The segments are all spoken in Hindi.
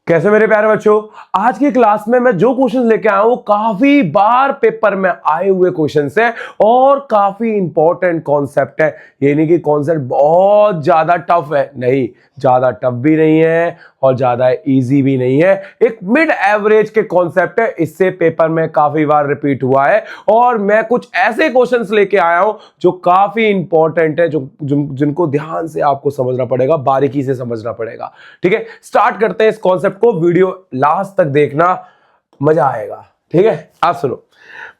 कैसे मेरे प्यारे बच्चों, आज की क्लास में मैं जो क्वेश्चन लेके आया हूं काफी बार पेपर में आए हुए क्वेश्चन है और काफी इंपॉर्टेंट कॉन्सेप्ट है। ये नहीं कि कॉन्सेप्ट बहुत ज्यादा टफ है, नहीं, ज्यादा टफ भी नहीं है और ज्यादा इजी भी नहीं है, एक मिड एवरेज के कॉन्सेप्ट है। इससे पेपर में काफी बार रिपीट हुआ है और मैं कुछ ऐसे क्वेश्चंस लेके आया हूं जो काफी इंपॉर्टेंट है, जिनको ध्यान से आपको समझना पड़ेगा, बारीकी से समझना पड़ेगा। ठीक है, स्टार्ट करते हैं इस कॉन्सेप्ट को। वीडियो लास्ट तक देखना, मजा आएगा। ठीक है, आप सुनो।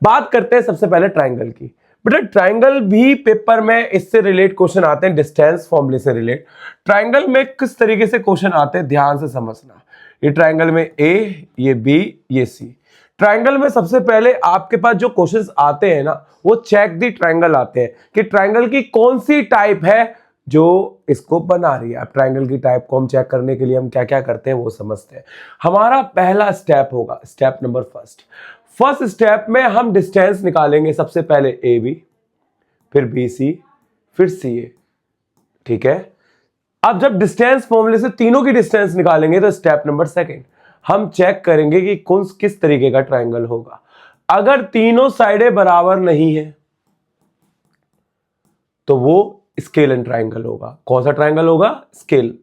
बात करते हैं सबसे पहले ट्रायंगल की। बेटा ट्रायंगल भी पेपर में इससे रिलेट क्वेश्चन आते हैं, डिस्टेंस फॉर्मूले से रिलेट। ट्रायंगल में किस तरीके से क्वेश्चन आते हैं ध्यान से समझना। ये ट्रायंगल में ए, ये बी, ये सी। ट्रायंगल में सबसे पहले आपके पास जो क्वेश्चंस आते हैं ना, वो चेक द ट्रायंगल आते हैं कि ट्रायंगल की कौन सी टाइप है जो इसको बना रही है। अब ट्रायंगल की टाइप को हम चेक करने के लिए हम क्या क्या करते हैं वो समझते हैं। हमारा पहला स्टेप होगा स्टेप नंबर फर्स्ट स्टेप में हम डिस्टेंस निकालेंगे। सबसे पहले ए बी, फिर बी सी, फिर सी ए। ठीक है, अब जब डिस्टेंस फॉर्मूले से तीनों की डिस्टेंस निकालेंगे तो स्टेप नंबर सेकंड हम चेक करेंगे कि कौन किस तरीके का ट्रायंगल होगा। अगर तीनों साइडें बराबर नहीं है तो वो स्केल एंड ट्रायंगल होगा। कौन सा ट्रायंगल होगा? स्केल।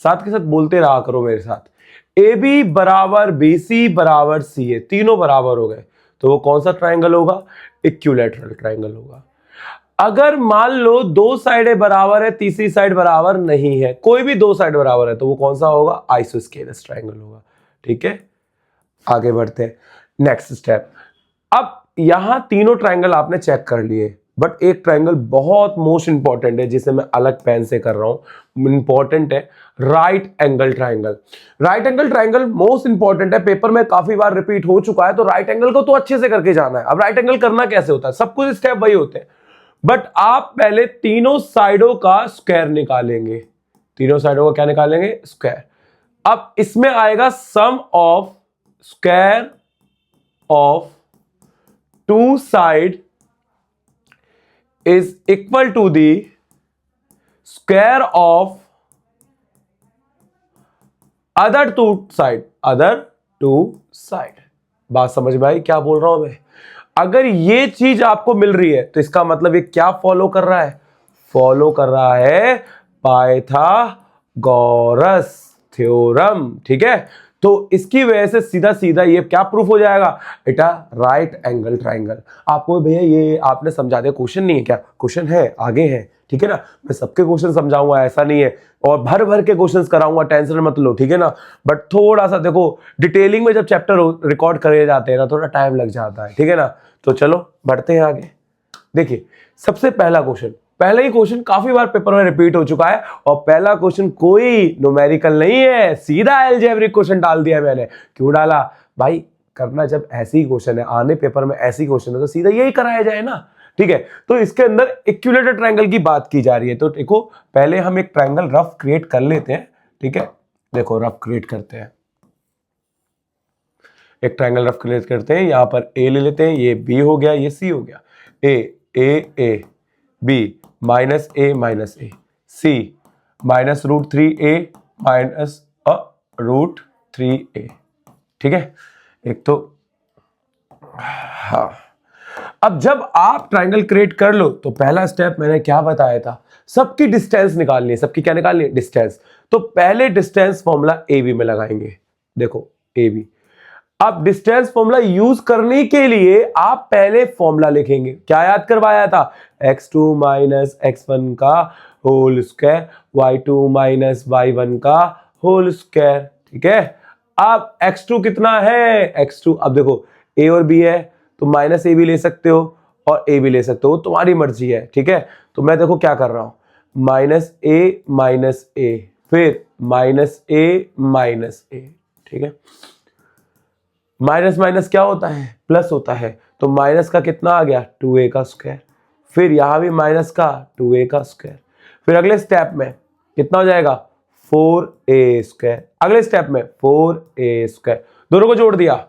साथ के साथ बोलते रहा करो मेरे साथ। ए बी बराबर बी सी बराबर सी ए, तीनों बराबर हो गए तो वो कौन सा ट्रायंगल होगा? इक्विलैटरल ट्रायंगल होगा। अगर मान लो दो साइडें बराबर है, तीसरी साइड बराबर नहीं है, कोई भी दो साइड बराबर है, तो वो कौन सा होगा? आइसोस्केलस ट्रायंगल होगा। ठीक है, आगे बढ़ते हैं नेक्स्ट स्टेप। अब यहां तीनों ट्रायंगल आपने चेक कर लिए, बट एक ट्रायंगल बहुत मोस्ट इंपॉर्टेंट है जिसे मैं अलग पेन से कर रहा हूं, इंपॉर्टेंट है, right angle triangle. Right angle triangle most important है, पेपर में काफी बार रिपीट हो चुका है, तो राइट एंगल को तो अच्छे से करके जाना है। अब राइट एंगल करना कैसे होता है? सब कुछ स्टेप वही होते हैं, बट आप पहले तीनों साइडों का स्क्वायर निकालेंगे। तीनों साइडों का क्या निकालेंगे? स्क्वायर। अब इसमें आएगा sum of square of two side is equal to the square of other two side। बात समझ में आई क्या बोल रहा हूं मैं? अगर ये चीज आपको मिल रही है तो इसका मतलब ये क्या फॉलो कर रहा है? फॉलो कर रहा है पाइथागोरस थ्योरम। ठीक है, तो इसकी वजह से सीधा सीधा ये क्या प्रूफ हो जाएगा? बेटा राइट एंगल ट्रायंगल। आपको भैया ये आपने समझा दिया, क्वेश्चन नहीं है क्या? क्वेश्चन है, आगे है। ठीक है ना, मैं सबके क्वेश्चन समझाऊंगा ऐसा नहीं है, और भर भर के क्वेश्चंस कराऊंगा, टेंशन मत लो। ठीक है ना, बट थोड़ा सा देखो डिटेलिंग में जब चैप्टर रिकॉर्ड करे जाते हैं ना, थोड़ा टाइम लग जाता है। ठीक है ना, तो चलो बढ़ते हैं आगे। देखिए सबसे पहला क्वेश्चन, पहला ही क्वेश्चन काफी बार पेपर में रिपीट हो चुका है, और पहला क्वेश्चन कोई न्यूमेरिकल नहीं है, सीधा अलजेब्रिक क्वेश्चन डाल दिया मैंने। क्यों डाला भाई? करना जब ऐसे ही क्वेश्चन है, आने पेपर में ऐसी क्वेश्चन है, तो सीधा यही कराया जाए ना। ठीक है, तो इसके अंदर इक्विलेटरल ट्रायंगल की बात की जा रही है, तो देखो पहले हम एक ट्रायंगल रफ क्रिएट कर लेते हैं। ठीक है, देखो रफ क्रिएट करते हैं, एक ट्रायंगल रफ क्रिएट करते हैं। यहां पर ए ले लेते हैं, ये बी हो गया, ये सी हो गया। A B minus A C minus √3a minus √3a। ठीक है, एक तो हाँ। अब जब आप ट्रायंगल क्रिएट कर लो तो पहला स्टेप मैंने क्या बताया था? सबकी डिस्टेंस निकालनी है। सबकी क्या निकालनी है? डिस्टेंस। तो पहले डिस्टेंस फॉर्मूला ए बी में लगाएंगे। देखो ए बी, अब डिस्टेंस फॉर्मूला यूज करने के लिए आप पहले फॉर्मूला लिखेंगे। क्या याद करवाया था? x2 माइनस x1 का whole square, y2 minus y1 का होल स्क्वायर। ठीक है, अब x2 कितना है? x2 अब देखो a और b है तो माइनस ए भी ले सकते हो और a भी ले सकते हो, तुम्हारी मर्जी है। ठीक है, तो मैं देखो क्या कर रहा हूं, माइनस ए फिर माइनस ए। ठीक है, माइनस माइनस क्या होता है? प्लस होता है, तो माइनस का कितना आ गया? 2a का स्क्वायर। फिर यहां भी माइनस का 2a का स्क्वायर। फिर अगले स्टेप में कितना हो जाएगा? 4a square. अगले स्टेप में 4a स्क्वायर, दोनों को जोड़ दिया,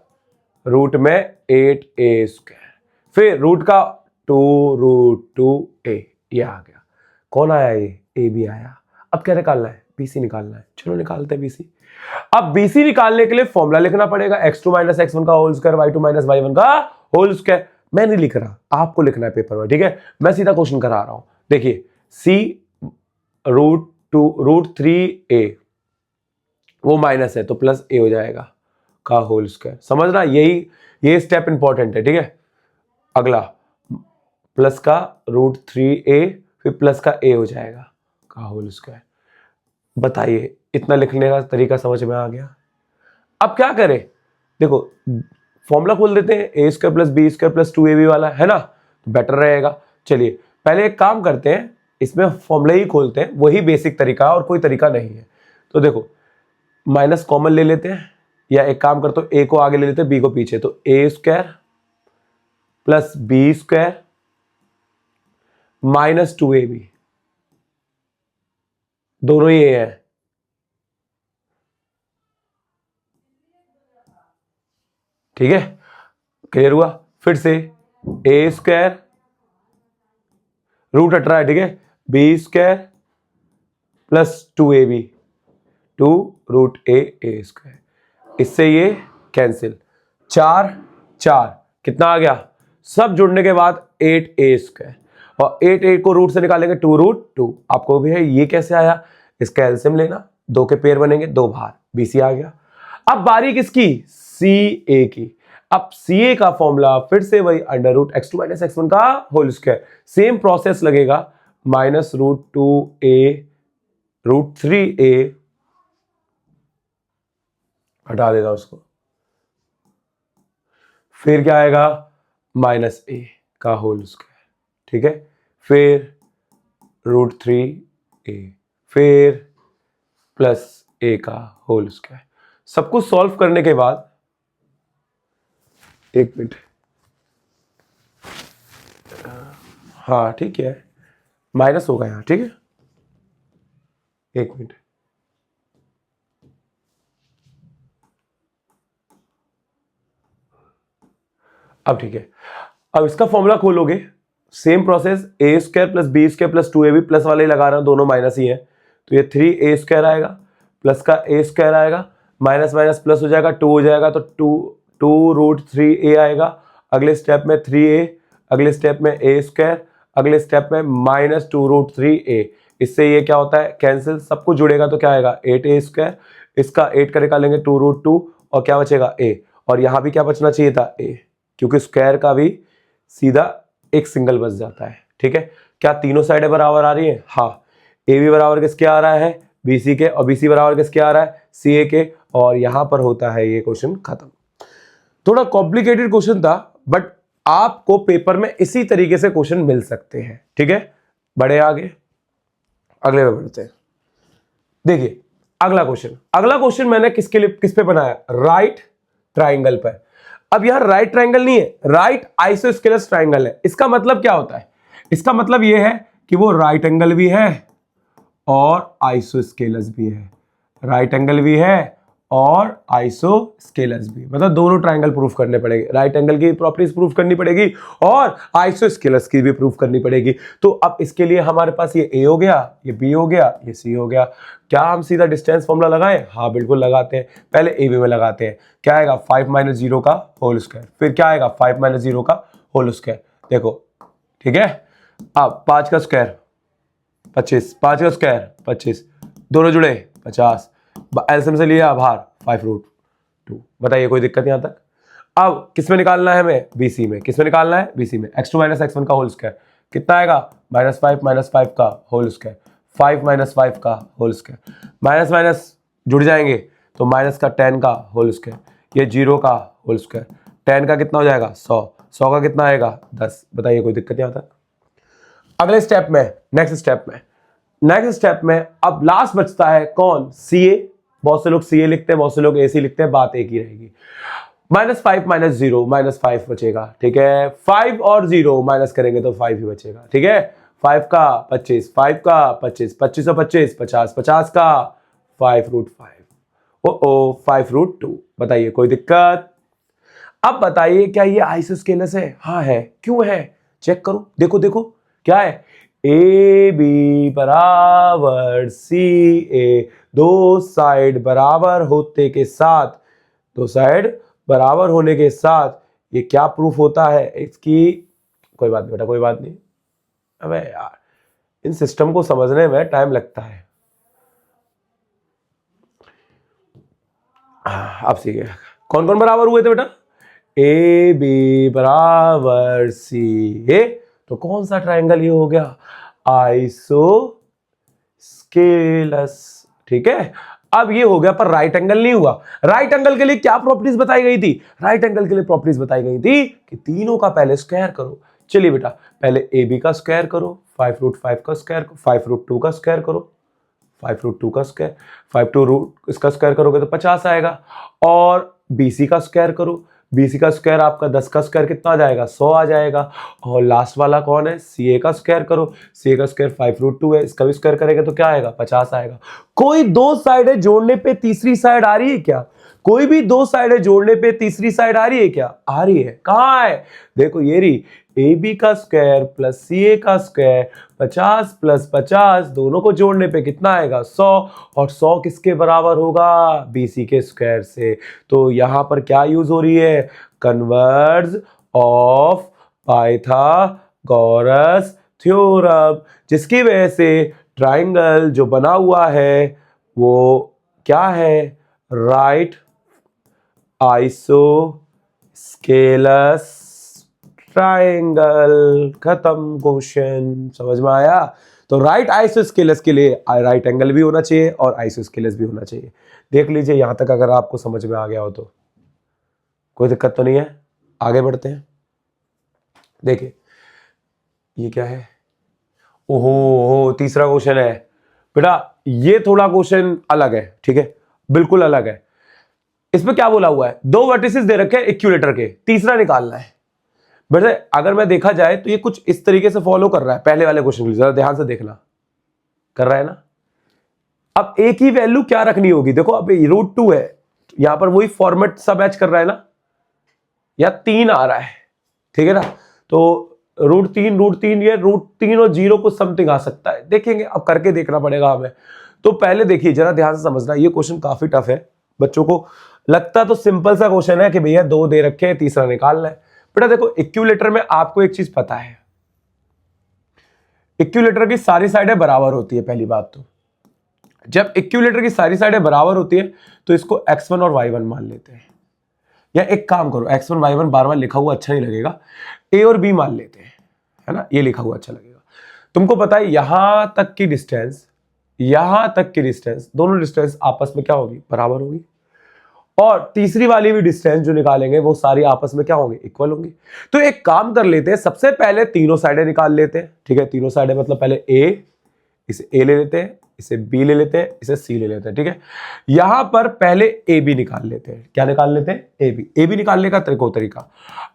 रूट में 8a स्क्वायर। फिर रूट का 2√2a, ये आ गया। कौन आया? ये a भी आया। अब क्या निकालना है? बीसी निकालना है, चलो निकालते हैं बीसी। अब बीसी निकालने के लिए फॉर्मूला लिखना पड़ेगा, x2 माइनस x1 का whole square, y2 minus y1 का होल स्क्वायर। मैं नहीं लिख रहा, आपको लिखना है पेपर में, ठीक है। मैं सीधा क्वेश्चन करा रहा हूं। देखिए c √3a, वो माइनस है तो प्लस a हो जाएगा का होल स्क्वायर। समझ रहा, ये स्टेप इंपॉर्टेंट है, ठीक है। अगला प्लस का √3a, फिर प्लस का a हो जाएगा का होल स्क्वायर। बताइए, इतना लिखने का तरीका समझ में आ गया। अब क्या करें, देखो फॉर्मूला खोल देते हैं, A square plus B square plus 2ab वाला, है ना, तो बेटर रहेगा। चलिए पहले एक काम करते हैं, इसमें फॉर्मूला ही खोलते हैं, वही बेसिक तरीका और कोई तरीका नहीं है। तो देखो माइनस कॉमन ले लेते हैं, या एक काम करते हो, ए को आगे ले लेते हैं, बी को पीछे, तो A square plus B square minus 2ab, दोनों ही ए है, ठीक है। क्लियर हुआ। फिर से ए स्क्वायर रूट हट रहा है, ठीक है, B square plus 2ab, 2√a square, इससे ये कैंसिल, 4 कितना आ गया, सब जुड़ने के बाद 8a स्क्वायर, और 8 को रूट से निकालेंगे 2√2। आपको भी है, ये कैसे आया, इसका एलसीएम लेना, दो के पेयर बनेंगे, दो बाहर, बीसी आ गया। अब बारी किसकी, सी ए की। अब सी ए का फॉर्मूला फिर से वही √x2 माइनस x1 का होल स्क्वायर, सेम प्रोसेस लगेगा, -√2a √3a, हटा देता उसको, फिर क्या आएगा, -a का होल स्क्वायर, ठीक है, फिर √3a, फिर प्लस a का होल स्क्वायर। सब कुछ सॉल्व करने के बाद, एक मिनट, हाँ ठीक है, माइनस होगा यहां, ठीक है, एक मिनट, अब ठीक है। अब इसका फॉर्मूला खोलोगे, same process, A square plus B square plus 2ab, plus वाले ही लगा रहा हूं, दोनों माइनस ही है, तो ये 3a स्क्वायर आएगा, प्लस का a स्क्वायर आएगा, माइनस माइनस प्लस हो जाएगा, 2 हो जाएगा, तो 2√3a आएगा। अगले स्टेप में 3a, अगले स्टेप में a स्क्वायर, अगले स्टेप में -2√3a। इससे ये क्या होता है, कैंसिल, सब कुछ जुड़ेगा तो क्या आएगा, 8a स्क्वायर, इसका 8 का निकालेंगे 2√2, और क्या बचेगा a, और यहां भी क्या बचना चाहिए था, a, क्योंकि स्क्वायर का भी सीधा एक सिंगल बच जाता है, ठीक है। क्या तीनों साइडें बराबर आ रही है, हाँ, ए बी बराबर किसके आ रहा है, बीसी के, और बीसी बराबर किसके आ रहा है, सी ए के, और यहां पर होता है ये क्वेश्चन खत्म। थोड़ा कॉम्प्लिकेटेड क्वेश्चन था, बट आपको पेपर में इसी तरीके से क्वेश्चन मिल सकते हैं, ठीक है। बढ़े आगे, अगले में बढ़ते हैं। देखिए अगला क्वेश्चन मैंने किसके लिए, किस पे बनाया, राइट ट्राइंगल पर। अब यहां राइट ट्राइंगल नहीं है, राइट आइसोस्केलस ट्राइंगल है। इसका मतलब क्या होता है, इसका मतलब यह है कि वो राइट एंगल भी है और आइसोस्केलस भी है, राइट एंगल भी है और आइसोस्केलस भी, मतलब दोनों ट्राइंगल प्रूफ करने पड़ेंगे, राइट एंगल की प्रॉपर्टीज प्रूफ करनी पड़ेगी और आइसोस्केलस की भी प्रूफ करनी पड़ेगी। तो अब इसके लिए हमारे पास ये ए हो गया, ये बी हो गया, ये सी हो गया। क्या हम सीधा डिस्टेंस फॉर्मूला लगाएं, हाँ बिल्कुल लगाते हैं। पहले ए बी में लगाते हैं, क्या आएगा, 5 - 0 का होल स्क्वायर, फिर क्या आएगा, 5 - 0 का होल स्क्वायर, देखो ठीक है। अब 5 का स्क्वायर 25, 5 का स्क्वायर 25, दोनों जुड़े 50, एलसीएम से लिया बाहर 5√2। बताइए कोई दिक्कत यहां तक। अब किस में निकालना है हमें, बीसी में। किस में निकालना है, बीसी में। x2 - x1 का होल स्क्वायर कितना आएगा, -5 का होल स्क्वायर, 5 - 5 का होल स्क्वायर, माइनस माइनस जुड़ जाएंगे तो माइनस का 10 का होल स्क्वायर, ये 0 का होल स्क्वायर, 10 का कितना हो जाएगा 100, 100 का कितना आएगा 10। बताइए कोई दिक्कत यहां तक। अगले स्टेप में, नेक्स्ट स्टेप में अब लास्ट बचता है कौन, सी ए। बहुत से लोग सी ए लिखते हैं, बहुत से लोग ए सी लिखते हैं, बात एक ही रहेगी। -5 - 0 -5 बचेगा, ठीक है। 5 और 0 माइनस करेंगे तो 5 ही बचेगा, ठीक है। 5 का 25, 5 का 25, 25 और 25 50, 50 का 5√5, ओ 5√2। बताइए कोई दिक्कत। अब बताइए क्या ये आइसोस्केलस है, हाँ है। क्यों है, चेक करो, देखो क्या है, ए बी बराबर सी ए, दो साइड बराबर होते के साथ, दो साइड बराबर होने के साथ ये क्या प्रूफ होता है इसकी? कोई बात नहीं बेटा, कोई बात नहीं। अबे यार इन सिस्टम को समझने में टाइम लगता है। अब सीखे कौन कौन बराबर हुए थे बेटा? ए बी बराबर सी ए, तो कौन सा ट्रायंगल ये हो गया? आइसोस्केलस। ठीक है, अब ये हो गया, पर राइट एंगल नहीं हुआ। राइट एंगल के लिए क्या प्रॉपर्टीज बताई गई थी? राइट एंगल के लिए प्रॉपर्टीज बताई गई थी कि तीनों का पहले स्क्वायर करो। चलिए बेटा, पहले ए बी का स्क्वायर करो, 5√5 का स्क्वायर, 5√2 का स्क्वायर करो, 5√2 का स्क्वायर, 5 रूट इसका स्क्वायर करोगे तो 50 आएगा। और बीसी का स्क्वायर करो, बीसी का स्क्वायर आपका 10 का स्क्वायर कितना आ जाएगा? 100 आ जाएगा। और लास्ट वाला कौन है? सीए का स्क्वायर करो, सीए का स्क्वायर 5√2 है, इसका भी स्क्वायर करेंगे तो क्या आएगा? 50 आएगा। कोई दो साइडें जोड़ने पे तीसरी साइड आ रही है क्या? कोई भी दो साइडें जोड़ने पे तीसरी साइड आ रही है क्या? आ रही है। कहां है? देखो ये रही, ए बी का स्क्वायर प्लस सी ए का स्क्वायर, 50 प्लस 50, दोनों को जोड़ने पे कितना आएगा? 100। और 100 किसके बराबर होगा? बीसी के स्क्वायर से। तो यहां पर क्या यूज हो रही है? कन्वर्ज ऑफ पाइथागोरस थ्योरम, जिसकी वजह से ट्राइंगल जो बना हुआ है वो क्या है? Right isosceles triangle. खत्म क्वेश्चन। समझ में आया? तो राइट आइसोस्केलस के लिए राइट एंगल भी होना चाहिए और आइसोस्केलस भी होना चाहिए। देख लीजिए यहां तक अगर आपको समझ में आ गया हो तो कोई दिक्कत तो नहीं है। आगे बढ़ते हैं। देखिए ये क्या है? ओहो, तीसरा क्वेश्चन है बेटा। ये थोड़ा क्वेश्चन अलग है, ठीक है, बिल्कुल अलग है। इसमें क्या बोला हुआ है? दो वर्टिसेस दे रखे हैं इक्विलेटर के, तीसरा निकालना है। बेटा अगर मैं देखा जाए तो ये कुछ इस तरीके से फॉलो कर रहा है। पहले वाले क्वेश्चन को जरा ध्यान से देखना, कर रहा है ना? अब एक ही वैल्यू क्या रखनी होगी? देखो अब √2 है, यहां पर वही फॉर्मेट सब मैच कर रहा है ना, या 3 आ रहा है, ठीक है ना? तो √3 ये √3 और 0 कुछ समथिंग आ सकता है, देखेंगे, अब करके देखना पड़ेगा हमें। तो पहले देखिए जरा ध्यान से समझना, ये क्वेश्चन काफी टफ है। बच्चों को लगता तो सिंपल सा क्वेश्चन है कि भैया दो दे रखे हैं, तीसरा निकालना है। बेटा देखो इक्विलेटर में आपको एक चीज पता है, इक्विलेटर की सारी साइडें बराबर होती है। पहली बात तो जब इक्विलेटर की सारी साइडें बराबर होती है तो इसको x1 और y1 मान लेते हैं। या एक काम करो, x1 y1 बार बार लिखा हुआ अच्छा नहीं लगेगा, a और b मान लेते हैं, है ना? ये लिखा हुआ अच्छा लगेगा। तुमको पता है यहां तक की डिस्टेंस, यहां तक की डिस्टेंस, दोनों डिस्टेंस आपस में क्या होगी? बराबर होगी। और तीसरी वाली भी डिस्टेंस जो निकालेंगे वो सारी आपस में क्या होंगे? इक्वल होंगी। तो एक काम कर लेते हैं, सबसे पहले तीनों साइडें निकाल लेते हैं, ठीक है? तीनों साइडें मतलब पहले इसे a ले लेते हैं, इसे b ले लेते हैं, इसे c ले लेते हैं, ठीक है? यहां पर पहले ab निकाल लेते हैं। क्या निकाल लेते हैं? ab निकालने का तरीका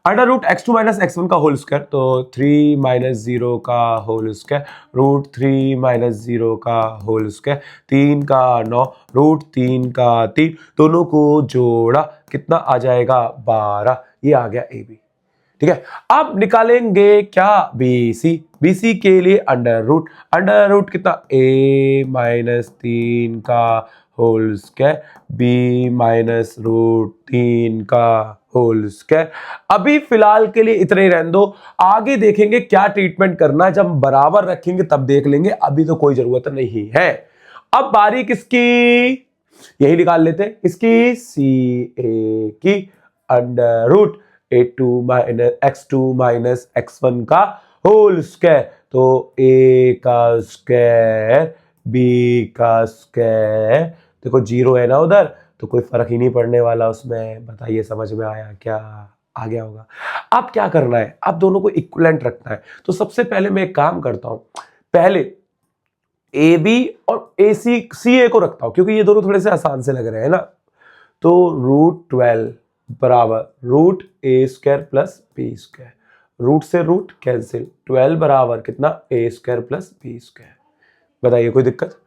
√x2 - x1 का होल स्क्वायर, तो 3 - 0 का होल स्क्वायर, √3 - 0 का होल स्क्वायर, 3 का 9, √3 का 3, दोनों को जोड़ा कितना आ जाएगा? 12। ये आ गया ab, ठीक है? अब निकालेंगे क्या? बीसी के लिए अंडर रूट कितना? a - 3 का होल स्क्वायर, b - √3 का होल स्क्वायर। अभी फिलहाल के लिए इतना ही रहने दो, आगे देखेंगे क्या ट्रीटमेंट करना, जब बराबर रखेंगे तब देख लेंगे, अभी तो कोई जरूरत नहीं है। अब बारी किसकी? यही निकाल लेते हैं, इसकी सी ए की अंडर रूट x2 - x1 का होल स्क्वायर, तो a का स्क्वायर b का स्क्वायर। देखो 0 है ना उधर, तो कोई फर्क ही नहीं पड़ने वाला उसमें। बताइए समझ में आया क्या? आ गया होगा। अब क्या करना है? अब दोनों को इक्विवेलेंट रखना है। तो सबसे पहले मैं एक काम करता हूं, पहले ए बी और ए सी ए को रखता हूं, क्योंकि ये दोनों थोड़े से आसान से लग रहे हैं ना। तो √12 बराबर √a² प्लस b², रूट से रूट कैंसिल, 12 बराबर कितना? a² plus b²। बताइए कोई दिक्कत?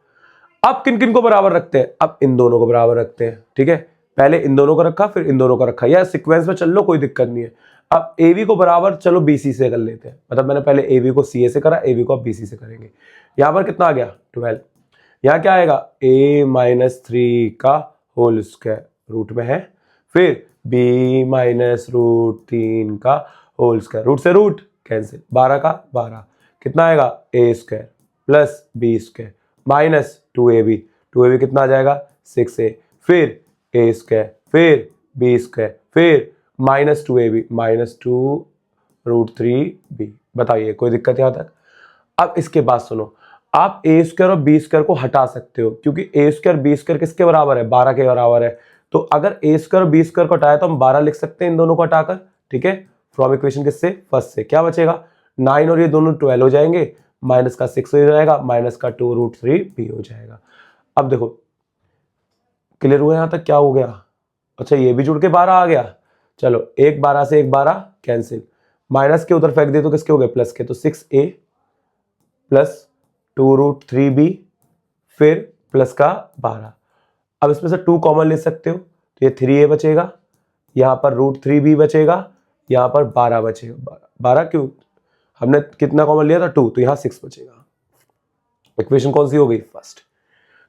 अब किन किन को बराबर रखते हैं? अब इन दोनों को बराबर रखते हैं, ठीक है? पहले इन दोनों को रखा, फिर इन दोनों को रखा, या सीक्वेंस में चल लो, कोई दिक्कत नहीं है। अब AB को बराबर चलो BC से कर लेते हैं, मतलब मैंने पहले AB को CA से करा, AB को अब BC से करेंगे। यहां पर कितना आ गया 12, यहाँ क्या आएगा A-3 का होल स्क्वायर रूट में है, फिर B-√3 का होल स्क्वायर, रूट से रूट कैंसिल, 12 का 12 कितना आएगा A square plus B square minus 2AB, 2AB कितना आ जाएगा 6A, फिर A स्क्वायर फिर B स्क्वायर फिर माइनस 2AB माइनस 2√3B। बताइए कोई दिक्कत यहाँ तक? अब इसके बाद सुनो, आप A स्क्वायर और B स्क्वायर को हटा सकते हो, क्योंकि A स्क्वायर B स्क्वायर किसके बराबर है 12 के बराबर है। तो अगर A स्क्वायर और B स्क्वायर को हटाया तो हम 12 लिख सकते हैं इन दोनों को हटाकर, ठीक है। फ्रॉम इक्वेशन किससे फर्स्ट से क्या बचेगा 9 और ये दोनों 12 हो जाएंगे, माइनस का 6 हो जाएगा, माइनस का 2√3B हो जाएगा। अब देखो क्लियर हुआ यहां तक? क्या हो गया? अच्छा ये भी जुड़ के 12 आ गया, चलो एक 12 से एक 12 कैंसिल, माइनस के उधर फेंक दे तो किसके हो गए प्लस के, तो 6A प्लस 2√3B फिर प्लस का 12। अब इसमें से 2 कॉमन ले सकते हो तो ये 3A बचेगा, यहां पर √3B बचेगा, यहां पर 12 बचेगा। 12 क्यों, हमने कितना कॉमन लिया था 2, तो यहां 6 बचेगा। इक्वेशन कौन सी हो गई फर्स्ट।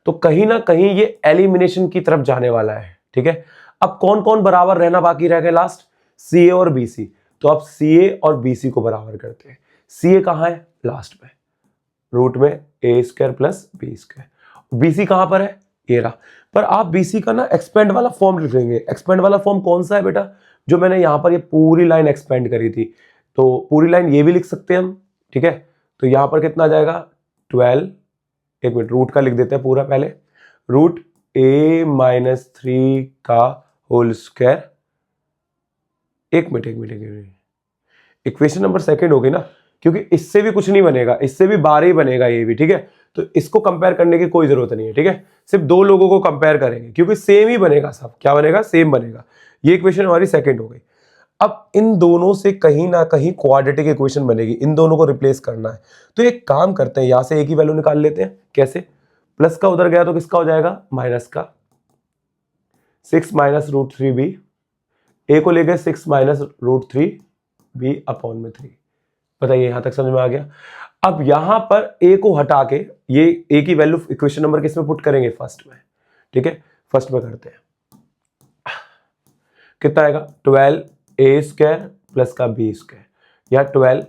तो कहीं ना कहीं ये एलिमिनेशन की तरफ जाने वाला है, ठीक है। अब कौन कौन बराबर रहना बाकी रह गए लास्ट, CA और BC। तो अब CA और BC को बराबर करते हैं। CA कहां है लास्ट में, रूट में A square plus B square. BC कहां पर है, ये रहा। पर आप BC का ना एक्सपेंड वाला फॉर्म लिख लेंगे। एक्सपेंड वाला फॉर्म कौन सा है बेटा, जो मैंने यहां पर ये पूरी लाइन एक्सपेंड करी थी, तो पूरी लाइन ये भी लिख सकते हैं हम, ठीक है। तो यहां पर कितना आ जाएगा 12, एक मिनट रूट का लिख देते हैं पूरा पहले, रूट A-3 का होल स्क्वायर, एक मिनट इक्वेशन नंबर सेकंड होगी ना, क्योंकि इससे भी कुछ नहीं बनेगा, इससे भी 12 ही बनेगा ये भी, ठीक है। तो इसको कंपेयर करने की कोई जरूरत नहीं है, ठीक है। सिर्फ दो लोगों को कंपेयर करेंगे क्योंकि सेम ही बनेगा सब। क्या बनेगा, सेम बनेगा। ये इक्वेशन हमारी सेकंड हो गई। अब इन दोनों से कहीं ना कहीं क्वाड्रेटिक इक्वेशन बनेगी, इन दोनों को रिप्लेस करना है। तो एक काम करते हैं, यहां से एक ही वैल्यू निकाल लेते हैं। कैसे, प्लस का उधर गया तो किसका हो जाएगा माइनस का, 6 माइनस √3B, ए को ले गए 6 माइनस √3B अपॉन में 3। बताइए यहां तक समझ में आ गया। अब यहां पर ए को हटा के ये ए की वैल्यू इक्वेशन नंबर किस में पुट करेंगे, फर्स्ट में, ठीक है। फर्स्ट में करते हैं, कितना आएगा 12A स्क्वायर प्लस का B स्क्वायर, या 12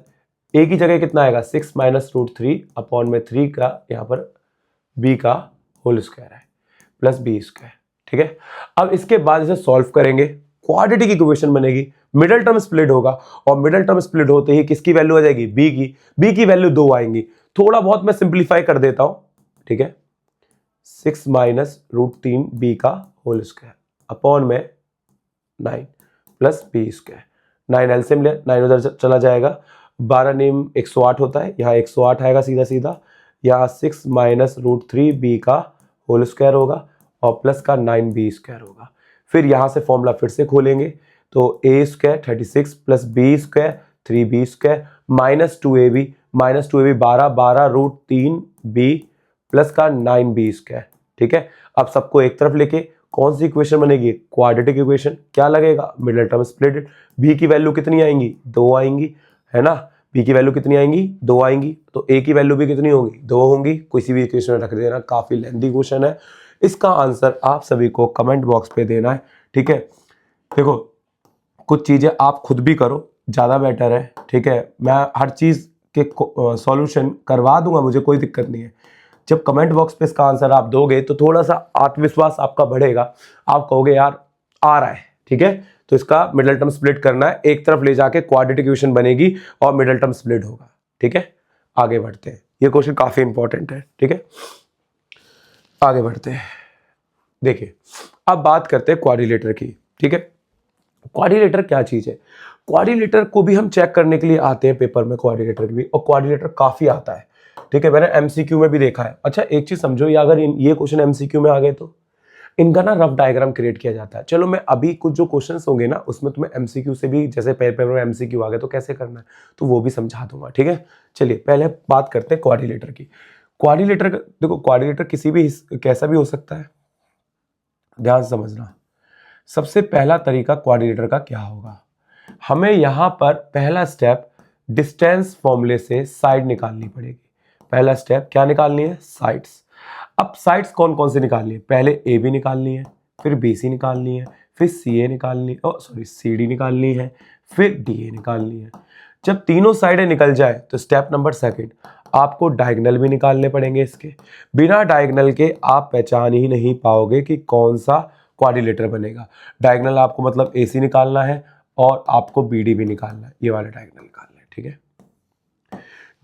ए की जगह कितना आएगा 6 माइनस √3 अपॉन में 3 का यहाँ पर B का होल स्क्वायर है प्लस B स्क्वायर, ठीक है। अब इसके बाद इसे सॉल्व करेंगे, क्वाड्रेटिक इक्वेशन बनेगी, मिडिल टर्म स्प्लिट होगा, और मिडिल टर्म स्प्लिट होते ही किसकी वैल्यू आ जाएगी, B की वैल्यू 2 आएंगी। थोड़ा बहुत मैं सिंप्लीफाई कर देता हूं, ठीक है। 6 माइनस √3B का होल स्क्वायर अपॉन में 9 प्लस B स्क्वायर, 9 एलसीएम ले, 9 उधर चला जाएगा, 12 नेम 108 होता है, यहाँ 108 आएगा सीधा सीधा, यहाँ 6 माइनस √3B का होल स्क्वायर होगा और प्लस का 9B स्क्वायर होगा। फिर यहाँ से फॉर्मूला फिर से खोलेंगे, तो A square 36 plus B square 3B square minus 2AB 12 √3B plus का 9B स्क्वायर, ठीक है। अब सबको एक तरफ लेके कौन सी इक्वेशन बनेगी, क्वाड्रेटिक इक्वेशन। क्या लगेगा, मिडिल टर्म स्प्लिटेड। B की वैल्यू कितनी आएंगी, 2 आएंगी, है ना। B की वैल्यू कितनी आएंगी, 2 आएंगी, तो A की वैल्यू भी कितनी होगी, 2 होंगी। किसी भी इक्वेशन में रख देना, काफी लेंथी क्वेश्चन है। इसका आंसर आप सभी को कमेंट बॉक्स पे देना है, ठीक है। देखो कुछ चीजें आप खुद भी करो, ज्यादा बेटर है, ठीक है। मैं हर चीज के सॉल्यूशन करवा दूंगा, मुझे कोई दिक्कत नहीं है। जब कमेंट बॉक्स पे इसका आंसर आप दोगे तो थोड़ा सा आत्मविश्वास आपका बढ़ेगा, आप कहोगे यार आ रहा है, ठीक है। तो इसका मिडिल टर्म स्प्लिट करना है, एक तरफ ले जाके क्वाड्रेटिक इक्वेशन बनेगी और मिडिल टर्म स्प्लिट होगा, ठीक है। आगे बढ़ते हैं, ये क्वेश्चन काफी इंपॉर्टेंट है, ठीक है। आगे बढ़ते हैं, देखिए अब बात करते हैं क्वाड्रिलेटर की, ठीक है। क्वाड्रिलेटर क्या चीज है, क्वाड्रिलेटर को भी हम चेक करने के लिए आते हैं पेपर में, क्वाड्रिलेटर भी, और क्वाड्रिलेटर काफी आता है, ठीक है। मैंने एमसीक्यू में भी देखा है। अच्छा एक चीज समझो, ये अगर ये क्वेश्चन एमसीक्यू में आ गए तो इनका ना रफ डायग्राम क्रिएट किया जाता है। चलो मैं अभी कुछ जो क्वेश्चंस होंगे ना उसमें तुम्हें एमसीक्यू से भी, जैसे पेपर में एमसीक्यू आ गए तो कैसे करना है तो वो भी समझा दूंगा, ठीक है। चलिए पहले बात करते हैं क्वाड्रिलेटर की। क्वाड्रिलेटर देखो, क्वाड्रिलेटर किसी भी कैसा भी हो सकता है, ध्यान से समझना। सबसे पहला तरीका क्वाड्रिलेटर का क्या होगा, हमें यहां पर पहला स्टेप डिस्टेंस फॉर्मूले से साइड निकालनी पड़ेगी। पहला स्टेप क्या निकालनी है? साइड्स। अब साइड्स कौन कौन सी निकालनी है? पहले ए बी निकालनी है, फिर बी सी निकालनी है, फिर सी ए निकालनी, सी डी निकालनी है, फिर डी ए निकालनी है। जब तीनों साइडें निकल जाए तो स्टेप नंबर सेकंड, आपको डायगोनल भी निकालने पड़ेंगे इसके। बिना डायगोनल के आप पहचान ही नहीं पाओगे कि कौन सा क्वाड्रिलेटर बनेगा। डायगोनल आपको मतलब ए सी निकालना है और आपको बी डी भी निकालना है, ये वाला डायगोनल निकालना है, ठीक है।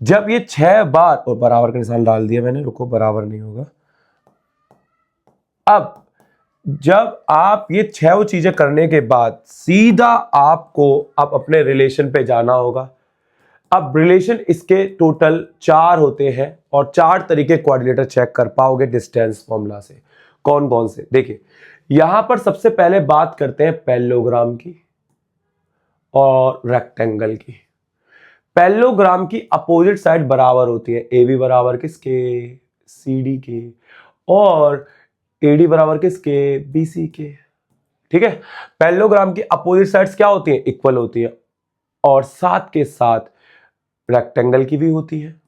जब ये 6 बार, और बराबर का निशान डाल दिया मैंने, रुको बराबर नहीं होगा। अब जब आप ये 6 चीजें करने के बाद सीधा आपको अब अपने रिलेशन पे जाना होगा। अब रिलेशन इसके टोटल 4 होते हैं और 4 तरीके क्वाड्रिलेटर चेक कर पाओगे डिस्टेंस फॉर्मूला से। कौन कौन से? देखिए यहां पर सबसे पहले बात करते हैं पैरेललोग्राम की और रेक्टेंगल की। पैरेललोग्राम की अपोजिट साइड बराबर होती है, ए बी बराबर किसके? सी डी के, और ए डी बराबर किसके? बी सी के, ठीक है। पैरेललोग्राम की अपोजिट साइड्स क्या होती हैं? इक्वल होती है, और साथ के साथ रेक्टेंगल की भी होती है।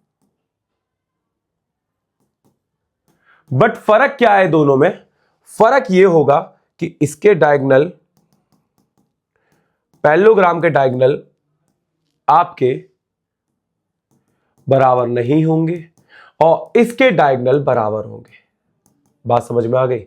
बट फर्क क्या है दोनों में? फर्क यह होगा कि इसके डायगोनल, पैरेललोग्राम के डायगोनल आपके बराबर नहीं होंगे और इसके डायगोनल बराबर होंगे। बात समझ में आ गई?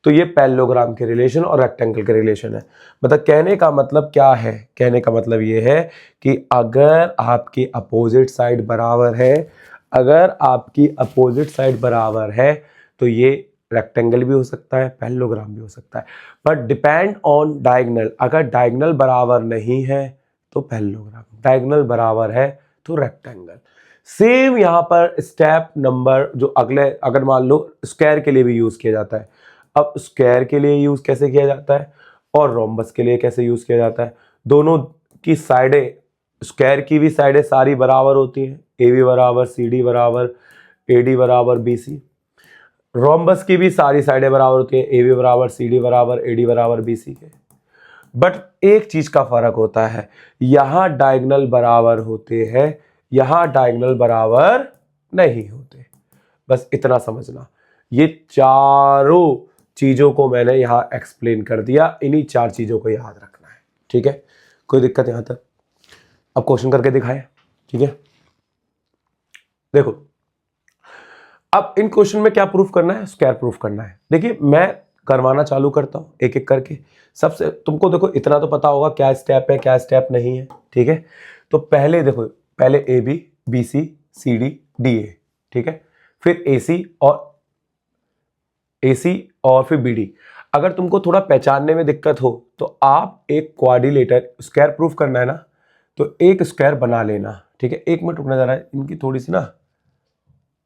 तो ये पैरेललोग्राम के रिलेशन और रेक्टेंगल के रिलेशन है। मतलब कहने का मतलब क्या है? कहने का मतलब ये है कि अगर आपकी अपोजिट साइड बराबर है, अगर आपकी अपोजिट साइड बराबर है तो ये रेक्टेंगल भी हो सकता है, पैरेललोग्राम भी हो सकता है। But depend on diagonal. अगर डायगोनल बराबर नहीं है तो पैरेललोग्राम, डायगोनल बराबर है तो रेक्टेंगल। सेम यहां पर स्टेप नंबर जो अगले, अगर मान लो स्क्वायर के लिए भी यूज किया जाता है। अब स्क्वायर के लिए यूज कैसे किया जाता है और रोम्बस के लिए कैसे यूज किया जाता है? दोनों की साइडें, स्क्वायर की भी साइडें सारी बराबर होती हैं, ए बी बराबर सी डी बराबर ए डी बराबर बी सी। रोम्बस की भी सारी साइडें बराबर होती है, ए बी बराबर सी डी बराबर ए डी बराबर बी सी के। बट एक चीज का फर्क होता है, यहां डायगोनल बराबर होते हैं, यहां डायगोनल बराबर नहीं होते। बस इतना समझना। ये चारों चीजों को मैंने यहां एक्सप्लेन कर दिया, इन्हीं 4 चीजों को याद रखना है, ठीक है। कोई दिक्कत यहां तक? अब क्वेश्चन करके दिखाएं, ठीक है। देखो अब इन क्वेश्चन में क्या प्रूफ करना है? स्क्वायर प्रूफ करना है। देखिए मैं करवाना चालू करता हूं एक एक करके। सबसे तुमको देखो इतना तो पता होगा क्या स्टेप है क्या स्टेप नहीं है, ठीक है। तो पहले देखो, पहले A B, B C, C D, D A, ठीक है। फिर ए सी और फिर बी डी। अगर तुमको थोड़ा पहचानने में दिक्कत हो तो आप एक क्वाड्रिलेटर, स्क्वायर प्रूफ करना है ना, तो एक स्क्वायर बना लेना, ठीक है। 1 मिनट रुकना जा रहा है, इनकी थोड़ी सी ना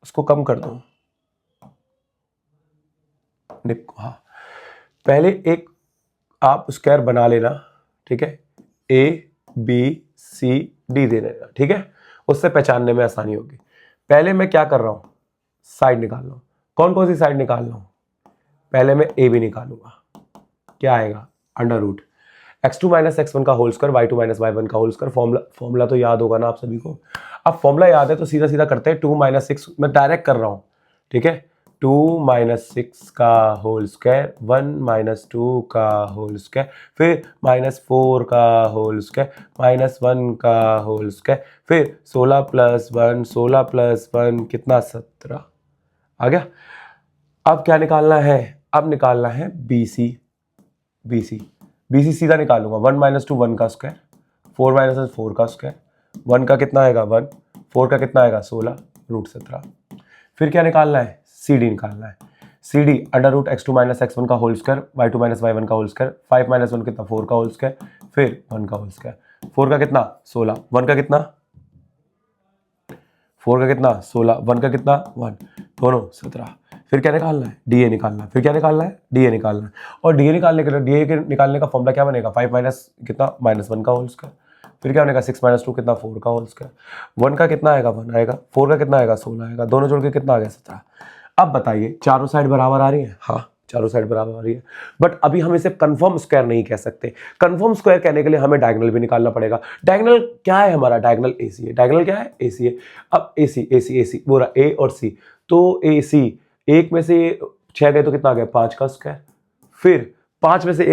उसको कम कर दो। हाँ, पहले एक आप स्क्वायर बना लेना, ठीक है। ए बी सी डी दे देना, ठीक है। उससे पहचानने में आसानी होगी। पहले मैं क्या कर रहा हूं? साइड निकाल रहा हूं। कौन कौन सी साइड निकाल रहा हूं? पहले मैं ए बी निकालूंगा, क्या आएगा? Under root x2 minus x1 का whole square, y2 minus y1 का होल स्क्वायर। फॉर्मूला तो याद होगा ना आप सभी को। अब फॉर्मूला याद है तो सीधा सीधा करते हैं। 2 माइनस 6 मैं डायरेक्ट कर रहा हूं, ठीक है। 2 माइनस 6 का होल स्क्वायर, 1 माइनस 2 का होल स्क्वायर, फिर माइनस 4 का होल स्क्वायर, माइनस 1 का होल स्क्वायर, फिर 16 प्लस 1, 16 प्लस 1 कितना? 17 आ गया। अब क्या निकालना है? अब निकालना है बी सी। बी सी सीधा निकालूंगा। 1 माइनस 2 1 का स्क्वायर, 4 माइनस 4 का स्क्वायर, 1 का कितना आएगा? 1, 4 का कितना आएगा? 16 रूट 17। फिर क्या निकालना है? सी डी निकालना है। C D under root x2 minus x1 का whole square, y2 minus y1 का होल स्क्वायर, 5 माइनस 1 कितना? 4 का होल स्क्वायर, फिर 1 का होल स्क्वायर। 4 का कितना? 16, 1 का कितना? 4 का कितना? 16, 1 का कितना? 1, दोनों 17। फिर क्या निकालना है? डी ए निकालना है। फिर क्या निकालना है? डी ए निकालना है। और डी ए निकालने के लिए, डी ए के निकालने का फॉर्मूला क्या बनेगा? 5 माइनस कितना? माइनस 1 का होल स्क्वायर। फिर क्या बनेगा? 6 माइनस 2 कितना? 4 का होल स्क्वायर। 1 का कितना आएगा? 1 आएगा। 4 का कितना आएगा? 16 आएगा। दोनों जोड़ के कितना आ गया? 17। अब बताइए चारों साइड बराबर आ रही है? हाँ चारों साइड बराबर आ रही है। बट अभी हम इसे कंफर्म स्क्वायर नहीं कह सकते। कंफर्म स्क्वायर कहने के लिए हमें डायगोनल भी निकालना पड़ेगा। डायगोनल क्या है हमारा? डायगोनल AC है। डायगोनल क्या है? AC है। अब AC बोला A और C, तो AC, एक में से 6 गए तो कितना आ गया? 5 का स्क्वायर। फिर 5 में से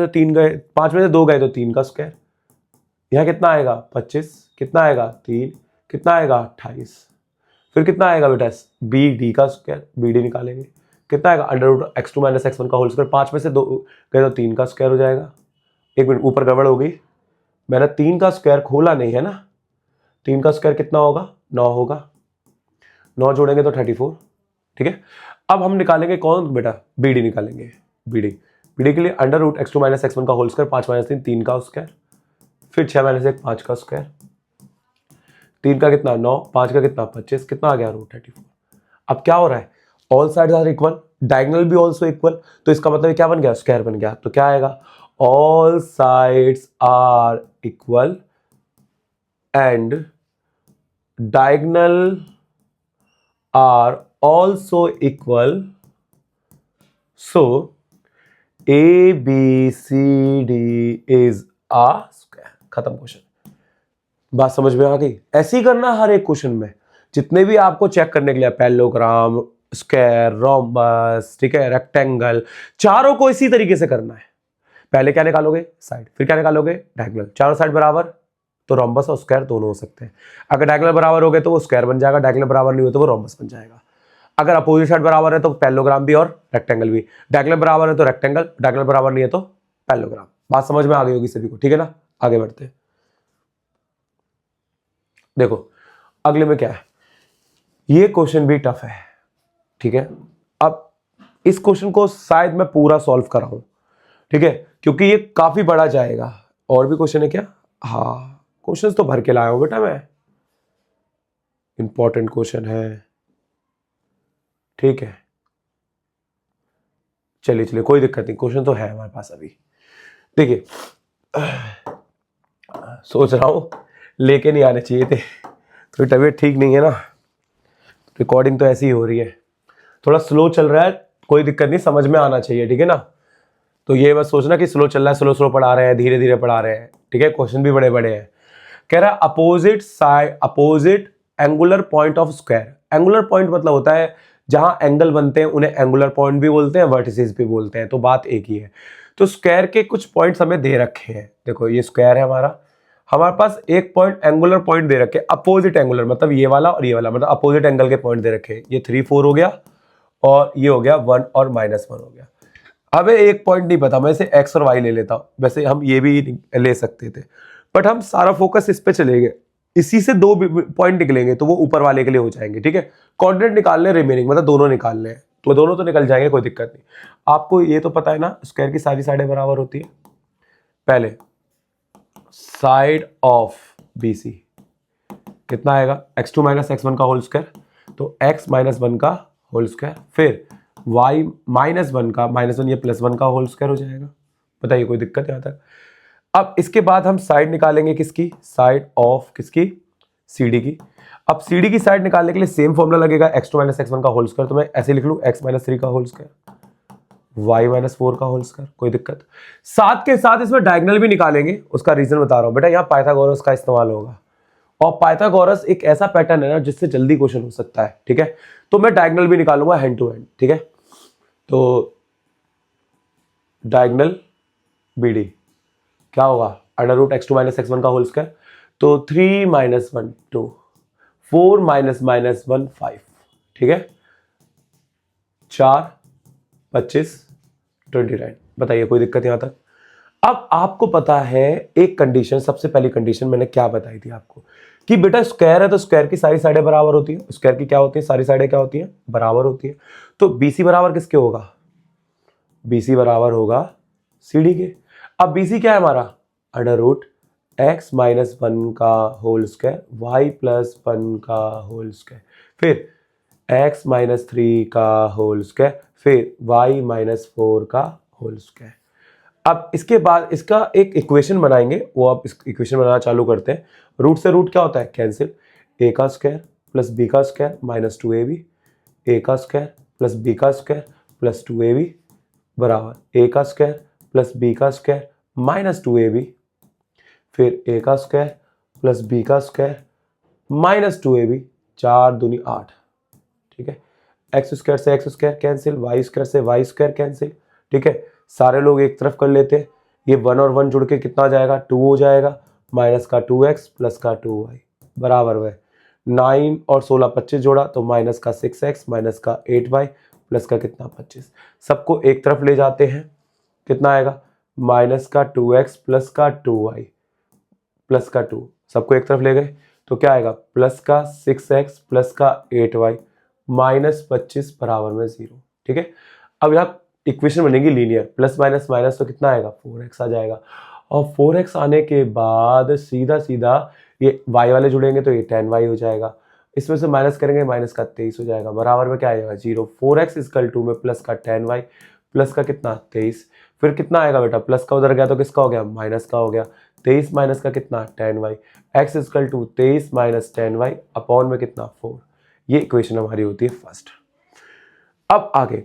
3 गए, 5 में से 2 गए तो 3 का स्क्वायर। यहाँ कितना आएगा? 25। कितना आएगा? 3। कितना आएगा? 28। फिर कितना आएगा बेटा? BD का स्क्वायर, BD निकालेंगे। कितना आएगा? √(x2 - x1) का होल स्क्वायर। 5 में से 2 गए तो 3 का स्क्वायर हो जाएगा। एक मिनट, ऊपर गड़बड़ हो गई, मैंने 3 का स्क्वायर खोला नहीं है ना। 3 का स्क्वायर कितना होगा? 9 होगा। 9 जोड़ेंगे तो 34। ठीक है, अब हम निकालेंगे कौन बेटा? BD निकालेंगे। BD के लिए √(x2 - x1) का होल स्क्वायर, 5 - 3 3 का स्क्वायर, फिर 6 - 1 5 का स्क्वायर, 3 का कितना? 9, 5 का कितना? 25, कितना आ गया? √34। अब क्या हो रहा है? All sides are equal, diagonal भी ऑल्सो इक्वल, तो इसका मतलब क्या बन गया? स्क्वायर बन गया। तो क्या आएगा? All sides are equal and diagonal are also equal, so ABCD is a square. खत्म क्वेश्चन। बात समझ में आ गई? ऐसे ही करना हर एक क्वेश्चन में, जितने भी आपको चेक करने के लिए, पैरेललोग्राम, स्क्वायर, रोम्बस, ठीक है, रेक्टेंगल, चारों को इसी तरीके से करना है। पहले क्या निकालोगे? साइड। फिर क्या निकालोगे? डायगोनल। चारों साइड बराबर तो रोम्बस और स्क्वायर दोनों हो सकते हैं। अगर डायगोनल बराबर हो गए तो वो स्क्वायर बन जाएगा, डायगोनल बराबर नहीं हो तो वो रोम्बस बन जाएगा। अगर अपोजिट साइड बराबर है तो पैरेललोग्राम भी और रेक्टेंगल भी। डायगोनल बराबर है तो रेक्टेंगल, डायगोनल बराबर नहीं है तो पैरेललोग्राम। बात समझ में आ गई होगी सभी को? ठीक है ना, आगे बढ़ते हैं। देखो अगले में क्या है, ये क्वेश्चन भी टफ है। ठीक है, अब इस क्वेश्चन को शायद मैं पूरा सॉल्व कर रहा हूं, ठीक है, क्योंकि ये काफी बड़ा जाएगा। और भी क्वेश्चन है क्या? हाँ, क्वेश्चन तो भर के लाया हूं बेटा मैं, इंपॉर्टेंट क्वेश्चन है। ठीक है, चलिए कोई दिक्कत नहीं, क्वेश्चन तो है हमारे पास अभी। देखिए सोच रहा हूं लेके नहीं आने चाहिए थे, तो तबीयत ठीक नहीं है ना, रिकॉर्डिंग तो ऐसी ही हो रही है, थोड़ा स्लो चल रहा है, कोई दिक्कत नहीं, समझ में आना चाहिए। ठीक है ना, तो ये बस सोचना कि स्लो चल रहा है, स्लो पढ़ा रहे हैं, धीरे धीरे पढ़ा रहे हैं। ठीक है, क्वेश्चन भी बड़े बड़े हैं। कह रहा है opposite angular point of square. Angular point मतलब होता है जहां एंगल बनते हैं उन्हें एंगुलर पॉइंट भी बोलते हैं, वर्टिसेस भी बोलते हैं, तो बात एक ही है। तो स्क्वायर के कुछ पॉइंट्स हमें दे रखे हैं। देखो ये स्क्वायर है हमारे पास एक पॉइंट एंगुलर पॉइंट दे रखे, अपोजिट एंगुलर मतलब ये वाला और ये वाला, मतलब अपोजिट एंगल के पॉइंट दे रखे। ये 3, 4 हो गया और ये हो गया 1 और -1 हो गया। अब एक पॉइंट नहीं पता, मैं इसे x और y ले लेता हूं, वैसे हम ये भी ले सकते थे, बट हम सारा फोकस इस पे चले गए। इसी से 2 पॉइंट निकलेंगे तो वो ऊपर वाले के लिए हो जाएंगे। ठीक है, कोऑर्डिनेट निकालने रिमेनिंग, मतलब दोनों निकालने हैं, तो दोनों तो निकल जाएंगे, कोई दिक्कत नहीं। आपको ये तो पता है ना, स्क्वायर की सारी साइडें बराबर होती है। पहले साइड ऑफ BC कितना आएगा? x2 - x1 का होल स्क्वायर, तो x - 1 का होल स्क्वायर, फिर y -1 का -1, ये +1 का होल स्क्वायर हो जाएगा। बताइए कोई दिक्कत यहाँ तक? अब इसके बाद हम साइड निकालेंगे किसकी? साइड ऑफ किसकी? CD की। अब CD की साइड निकालने के लिए सेम फॉर्मूला लगेगा, x2 - x1 का होल स्क्वायर, तो मैं ऐसे लिख लूं x - 3 का होल स्क्वायर, y - 4 का होल स्क्वायर, कोई दिक्कत? साथ के साथ इसमें डायगोनल भी निकालेंगे, उसका रीजन बता रहा हूं बेटा, यहाँ पाइथागोरस का इस्तेमाल होगा, और पाइथागोरस एक ऐसा पैटर्न है ना जिससे जल्दी क्वेश्चन हो सकता है। ठीक है, तो मैं डायगोनल भी निकालूंगा हैंड टू हैंड। ठीक है, तो डायगोनल BD क्या होगा? √(x2 - x1 का होल स्क्वायर, तो 3 - 1 2, 4 - -1 5। ठीक है, 4 25 29। बताइए कोई दिक्कत यहां तक? अब आपको पता है एक कंडीशन, सबसे पहली कंडीशन मैंने क्या बताई थी आपको, कि बेटा स्क्वायर है तो स्क्वायर की सारी साइडें बराबर होती है। स्क्वायर की क्या होती है? सारी साइडें क्या होती हैं? बराबर होती है। तो BC बराबर किसके होगा? BC बराबर होगा CD के। अब BC क्या है हमारा? √(x - 1 का होल स्क्वायर, y + 1 का होल स्क्वायर, फिर x - 3 का होल स्क्वायर, फिर y - 4 का होल स्क्वायर। अब इसके बाद इसका एक इक्वेशन बनाएंगे, वो आप इस इक्वेशन बनाना चालू करते हैं। रूट से रूट क्या होता है? कैंसिल। a का स्क्वायर + b का स्क्वायर -2ab, a का स्क्वायर + b का स्क्वायर प्लस 2ab बराबर a का स्क्वायर प्लस b का स्क्वायर माइनस 2ab, फिर a का स्क्वायर प्लस b का स्क्वायर माइनस 2ab, 4 दूनी 8, ठीक है। एक्स स्क्वायर से X square cancel, Y square से वाई स्क्वायर कैंसिल, ठीक है। सारे लोग एक तरफ कर लेते हैं, ये 1 और 1 जुड़ के कितना हो जाएगा 2 हो जाएगा, माइनस का 2x प्लस का 2y बराबर है 9 और 16 25 जोड़ा तो माइनस का 6x माइनस का 8y प्लस का कितना 25, सबको एक तरफ ले जाते हैं, कितना आएगा माइनस का 2x प्लस का 2y प्लस का 2, सबको एक तरफ ले गए तो क्या आएगा प्लस का 6x प्लस का 8y माइनस 25 बराबर में 0, ठीक है। अब यहाँ इक्वेशन बनेगी लीनियर, प्लस माइनस माइनस तो कितना आएगा 4x आ जाएगा, और 4x आने के बाद सीधा सीधा ये y वाले जुड़ेंगे तो ये 10y हो जाएगा, इसमें से माइनस करेंगे माइनस का 23 हो जाएगा, बराबर में क्या आएगा 0। 4x इक्वल टू में प्लस का 10y प्लस का कितना 23, फिर कितना आएगा बेटा प्लस का उधर गया तो किसका हो गया माइनस का हो गया, 23 माइनस का कितना 10y, x equal to 23 minus 10y upon में कितना 4, ये इक्वेशन हमारी होती है फर्स्ट। अब आगे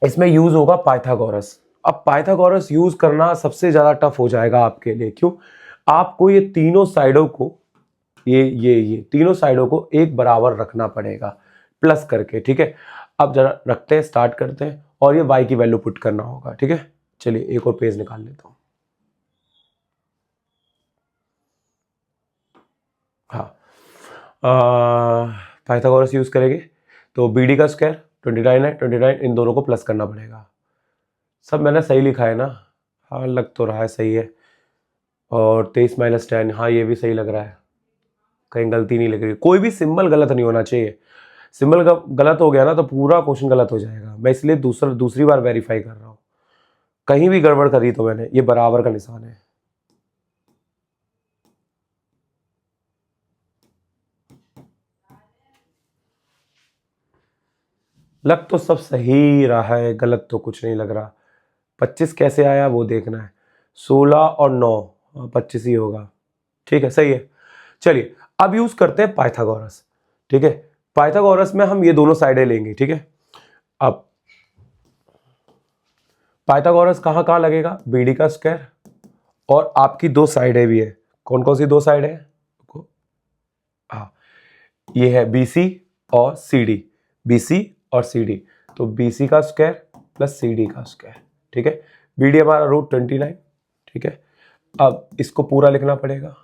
इसमें यूज होगा पाइथागोरस। अब पाइथागोरस यूज करना सबसे ज्यादा टफ हो जाएगा आपके लिए, क्यों, आपको ये तीनों साइडों को ये तीनों साइडों को एक बराबर रखना पड़ेगा प्लस करके, ठीक है। अब जरा रखते हैं, स्टार्ट करते हैं, और ये y की वैल्यू पुट करना होगा, ठीक है। चलिए एक और पेज निकाल लेता हूं, हाँ पाइथागोरस यूज करेंगे तो bd का स्क्वायर 29 है, 29 इन दोनों को प्लस करना पड़ेगा, सब मैंने सही लिखा है ना, हाँ लग तो रहा है सही है, और 23 माइनस 10, हाँ ये भी सही लग रहा है, कहीं गलती नहीं लग रही, कोई भी सिंबल गलत नहीं होना चाहिए, सिंबल गलत हो गया ना तो पूरा क्वेश्चन गलत हो जाएगा, मैं इसलिए दूसरी बार वेरीफाई कर रहा हूँ, कहीं भी गड़बड़ करी तो मैंने, ये बराबर का निशान है, लग तो सब सही रहा है, गलत तो कुछ नहीं लग रहा। 25 कैसे आया वो देखना है, 16 और 9 25 ही होगा, ठीक है सही है। चलिए अब यूज करते हैं पाइथागोरस, ठीक है। पाइथागोरस में हम ये दोनों साइडें लेंगे, ठीक है। अब पाइथागोरस कहाँ कहाँ लगेगा, बीडी का स्क्वायर, और आपकी दो साइडें भी है, कौन कौन सी दो साइड है, हाँ ये है बीसी और सीडी, बीसी और सीडी, तो बीसी का स्क्वायर प्लस सीडी का स्क्वायर, ठीक है। बीडी हमारा रूट 29, ठीक है। अब इसको पूरा लिखना पड़ेगा,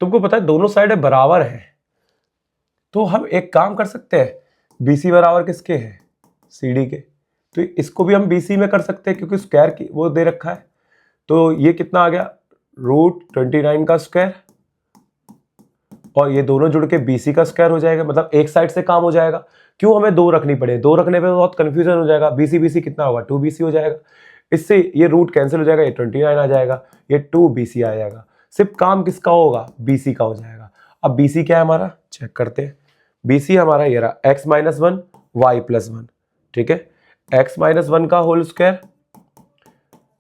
तुमको पता है दोनों साइडें बराबर है, तो हम एक काम कर सकते हैं, बीसी बराबर किसके है सीडी के, तो इसको भी हम बीसी में कर सकते हैं क्योंकि स्क्वायर की वो दे रखा है, तो ये कितना आ गया रूट 29 का स्क्वायर, और ये दोनों जुड़ के बीसी का स्क्वायर हो जाएगा, मतलब एक साइड से काम हो जाएगा, क्यों हमें दो रखनी पड़े, दो रखने पे बहुत कंफ्यूजन हो जाएगा, बीसी बीसी कितना होगा 2bc हो जाएगा, इससे ये रूट कैंसिल हो जाएगा, ये 29 आ जाएगा, ये 2bc आ जाएगा, सिर्फ काम किसका होगा बीसी का हो जाएगा। अब बीसी क्या है हमारा चेक करते हैं, बीसी हमारा ये रहा x माइनस 1 वाई प्लस 1, ठीक है, x माइनस 1 का होल स्क्वायर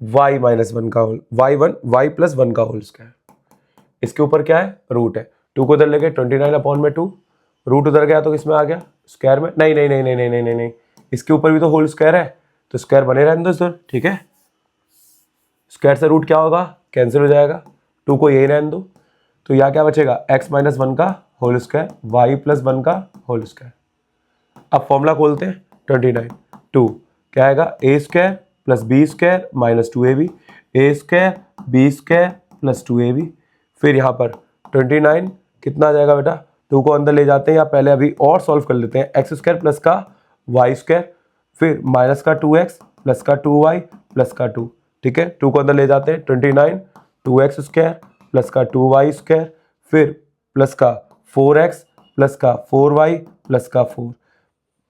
y माइनस 1 का होल y प्लस 1 का होल स्क्वायर, इसके ऊपर क्या है रूट है, 2 को उधर लेके 29 अपॉन में 2, रूट उधर गया तो किसमें आ गया स्क्वायर में, नहीं नहीं नहीं नहीं नहीं नहीं नहीं नहीं, इसके ऊपर भी तो होल स्क्वायर है तो स्क्वायर बने रहने दो सर, ठीक है। स्क्वायर से रूट क्या होगा कैंसिल हो जाएगा, 2 को यही रहने दो, तो यहाँ क्या बचेगा x माइनस 1 का होल स्क्वायर y प्लस 1 का होल स्क्वायर। अब फॉर्मूला खोलते हैं 29 2 क्या आएगा a square plus B square minus 2ab, a square B square plus 2ab, फिर यहाँ पर 29 कितना आ जाएगा बेटा, 2 को अंदर ले जाते हैं या पहले अभी और सॉल्व कर लेते हैं, एक्स स्क्वायर प्लस का वाई स्क्वायर, फिर माइनस का 2x प्लस का 2y प्लस का 2, ठीक है। 2 को अंदर ले जाते हैं 29 2x स्क्वायर प्लस का 2y स्क्वायर, फिर प्लस का 4x प्लस का 4y प्लस का 4,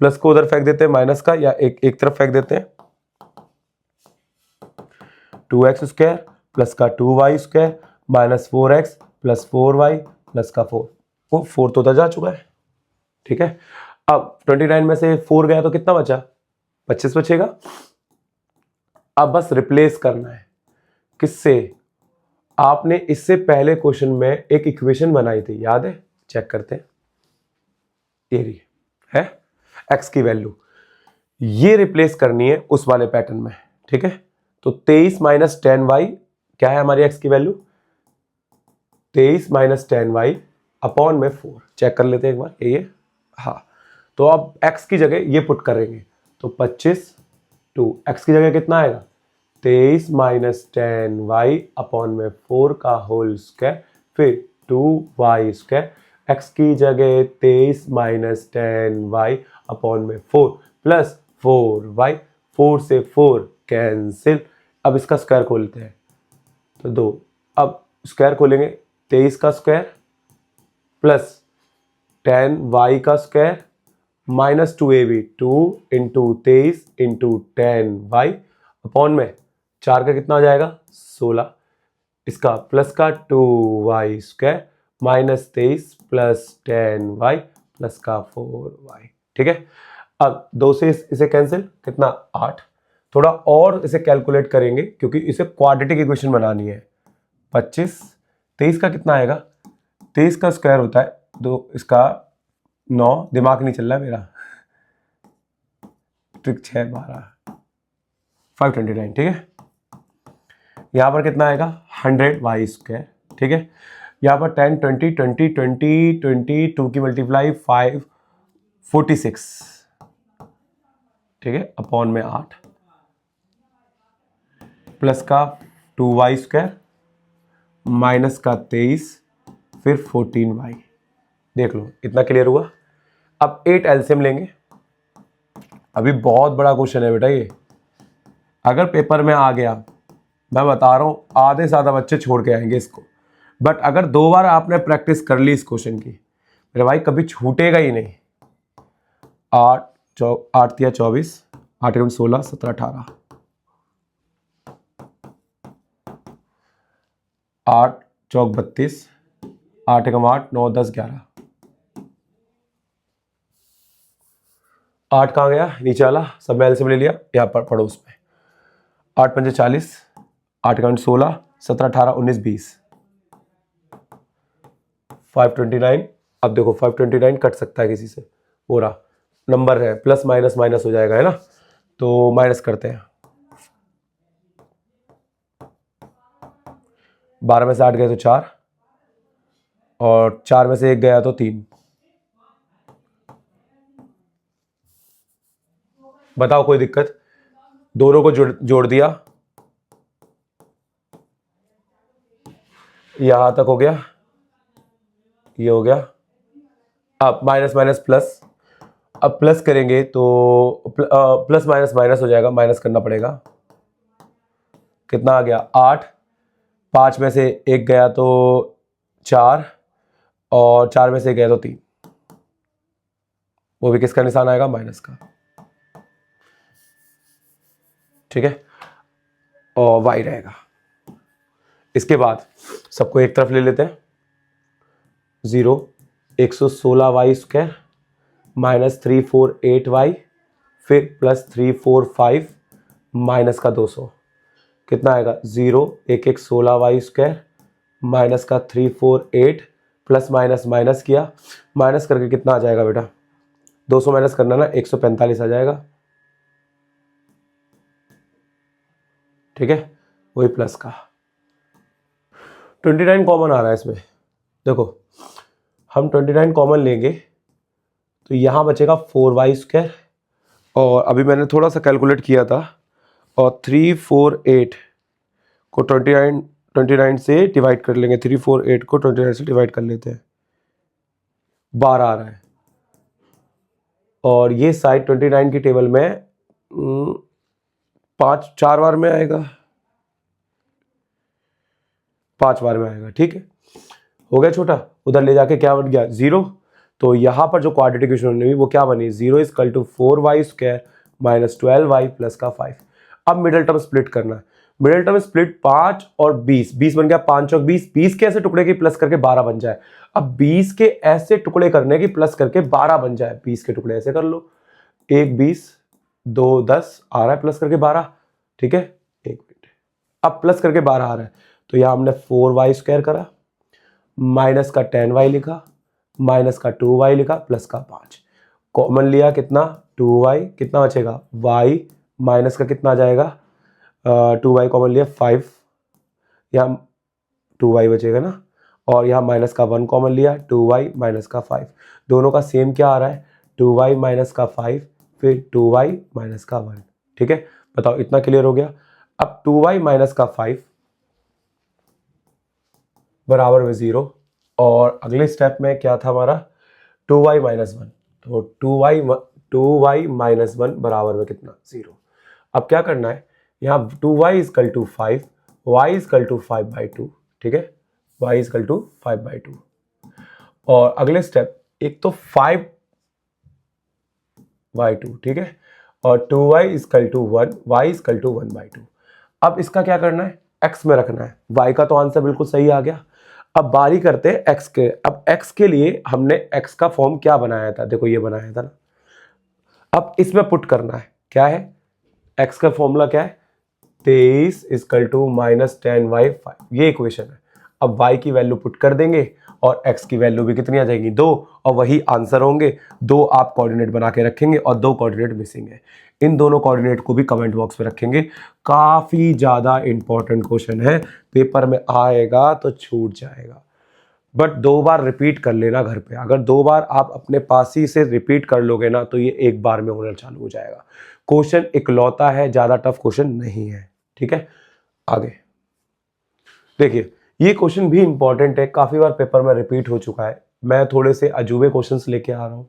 प्लस को उधर फेंक देते हैं माइनस का, या एक तरफ फेंक देते हैं, 2x स्क्वायर प्लस का 2y square minus 4x plus 4y plus का 4, वो 4 तो उधर जा चुका है, ठीक है। अब 29 में से 4 गया तो कितना बचा 25 बचेगा, अब बस रिप्लेस करना है किससे, आपने इससे पहले क्वेश्चन में एक इक्वेशन बनाई थी याद है, चेक करते हैं, ये रही है x की वैल्यू, ये रिप्लेस करनी है उस वाले पैटर्न में, ठीक है। तो 23 माइनस 10y क्या है हमारी x की वैल्यू, 23 माइनस 10y अपॉन में 4, चेक कर लेते हैं एक बार ये हाँ। तो अब x की जगह ये पुट करेंगे तो 25 टू x की जगह कितना आएगा 23 माइनस 10y अपॉन में 4 का होल स्क्वायर, फिर 2y स्क्वायर, x की जगह 23 माइनस 10y अपॉन में 4 प्लस 4y, 4 से 4 कैंसिल। अब इसका स्क्वायर खोलते हैं तो 2, अब स्क्वायर खोलेंगे 23 का स्क्वायर प्लस 10y का square minus 2ab, 2 into 23 into 10y upon में 4 का कितना आ जाएगा 16, इसका प्लस का 2y square minus 23 plus 10y plus का 4y, ठीक है। अब 2 से इसे कैंसिल, कितना 8, थोड़ा और इसे कैलकुलेट करेंगे क्योंकि इसे क्वाड्रेटिक इक्वेशन बनानी है। 25, 23 का कितना आएगा, 23 का स्क्वायर होता है 2, इसका 9, दिमाग नहीं चल रहा है मेरा, ट्रिक 6 12 529, ठीक है। यहाँ पर कितना आएगा 100y स्क्वायर, ठीक है। यहाँ पर 10 20 20 20 20 2 की मल्टीप्लाई 5 46, ठीक है, अपॉन में 8 प्लस का 2y स्क्वायर माइनस का 23 फिर 14y, देख लो इतना क्लियर हुआ। अब 8 एलसीएम लेंगे, अभी बहुत बड़ा क्वेश्चन है बेटा ये, अगर पेपर में आ गया मैं बता रहा हूँ आधे से ज़्यादा बच्चे छोड़ के आएंगे इसको, बट अगर 2 बार आपने प्रैक्टिस कर ली इस क्वेश्चन की मेरे भाई कभी छूटेगा ही नहीं। 8 8 या 24, 8 एवं 16 17 18, 8 चौक 32, 8 एकम 8 9 10 11, 8 कहाँ गया नीचे वाला, सब में एलसीएम ले लिया, यहाँ पर पढ़ो उसमें 8 पंजे 40, 8 एकम 16 17 18 19 20, 529। अब देखो 529 कट सकता है किसी से, हो रहा नंबर है प्लस माइनस माइनस हो जाएगा है ना, तो माइनस करते हैं। 12 में से 8 गए तो 4 और 4 में से 1 गया तो 3, बताओ कोई दिक्कत, दोनों को जोड़ दिया, यहां तक हो गया, ये हो गया। अब माइनस माइनस प्लस, अब प्लस करेंगे तो प्लस माइनस माइनस हो जाएगा, माइनस करना पड़ेगा, कितना आ गया 8, 5 में से 1 गया तो 4 और 4 में से 1 गया तो 3, वो भी किसका निशान आएगा माइनस का, ठीक है, और y रहेगा। इसके बाद सबको एक तरफ ले लेते हैं, 0 116y स्क्वायर माइनस 348y फिर प्लस 345 माइनस का 200, कितना आएगा 0 1 1 16y स्क्वायर माइनस का 348 प्लस माइनस माइनस किया, माइनस करके कितना आ जाएगा बेटा 200 माइनस करना ना 145 आ जाएगा, ठीक है, वही प्लस का 29 कॉमन आ रहा है इसमें, देखो हम 29 कॉमन लेंगे तो यहाँ बचेगा 4y स्क्वायर, और अभी मैंने थोड़ा सा कैलकुलेट किया था और 348 को 29 से डिवाइड कर लेंगे, 348 को 29 से डिवाइड कर लेते हैं, 12 आ रहा है, और ये साइड 29 की टेबल में 4 बार में आएगा, 5 बार में आएगा, ठीक है, हो गया छोटा, उधर ले जाके क्या बन गया 0, तो यहां पर जो क्वाड्रेटिक इक्वेशन हुई वो क्या बनी 0 is equal to 4y square minus 12y plus का 5। अब मिडिल टर्म स्प्लिट करना है, मिडिल टर्म स्प्लिट 5 और 20, 20 बन गया 5 चौक 20, 20 के ऐसे टुकड़े की प्लस करके 12 बन जाए, अब 20 के ऐसे टुकड़े करने की प्लस करके 12 बन जाए, 20 के टुकड़े ऐसे कर लो, 1 20 2 10 आ रहा है प्लस करके 12, ठीक है, एक मिनट, अब प्लस करके 12 आ रहा है, तो यहां हमने 4y स्क्वायर करा, माइनस का 10y लिखा, माइनस का 2y लिखा, प्लस का 5, कॉमन लिया कितना 2y, कितना बचेगा y माइनस का कितना आ जाएगा 2y कॉमन लिया 5, यहाँ 2y बचेगा ना, और यहाँ माइनस का 1 कॉमन लिया 2y माइनस का 5, दोनों का सेम क्या आ रहा है 2y माइनस का 5 फिर 2y माइनस का 1। ठीक है, बताओ इतना क्लियर हो गया। अब 2y माइनस का 5 बराबर में 0, और अगले स्टेप में क्या था हमारा 2y माइनस 1, तो 2y माइनस 1 बराबर में कितना 0। अब क्या करना है, यहाँ 2y equal to 5, y equal to 5/2, ठीक है, y इजकल टू 5/2, और अगले स्टेप एक तो 5/2, ठीक है, और 2y equal to 1, y equal to 1/2। अब इसका क्या करना है, x में रखना है, y का तो आंसर बिल्कुल सही आ गया। अब बारी करते हैं x के। अब x के लिए हमने x का फॉर्म क्या बनाया था, देखो ये बनाया था ना, अब इसमें पुट करना है, क्या है x का फॉर्मूला क्या है 23 इजकल टू -10y5, ये इक्वेशन है। अब y की वैल्यू पुट कर देंगे और x की वैल्यू भी कितनी आ जाएगी 2, और वही आंसर होंगे। 2 आप कोऑर्डिनेट बना के रखेंगे और 2 कोऑर्डिनेट मिसिंग है, इन दोनों कोऑर्डिनेट को भी कमेंट बॉक्स में रखेंगे। काफी ज्यादा इंपॉर्टेंट क्वेश्चन है, पेपर में आएगा तो छूट जाएगा, बट 2 बार रिपीट कर लेना घर पे। अगर 2 बार आप अपने पास ही से रिपीट कर लोगे ना तो ये एक बार में होना चालू हो जाएगा। क्वेश्चन इकलौता है, ज्यादा टफ क्वेश्चन नहीं है। ठीक है, आगे देखिए, ये क्वेश्चन भी इंपॉर्टेंट है, काफी बार पेपर में रिपीट हो चुका है। मैं थोड़े से अजूबे क्वेश्चंस लेके आ रहा हूँ,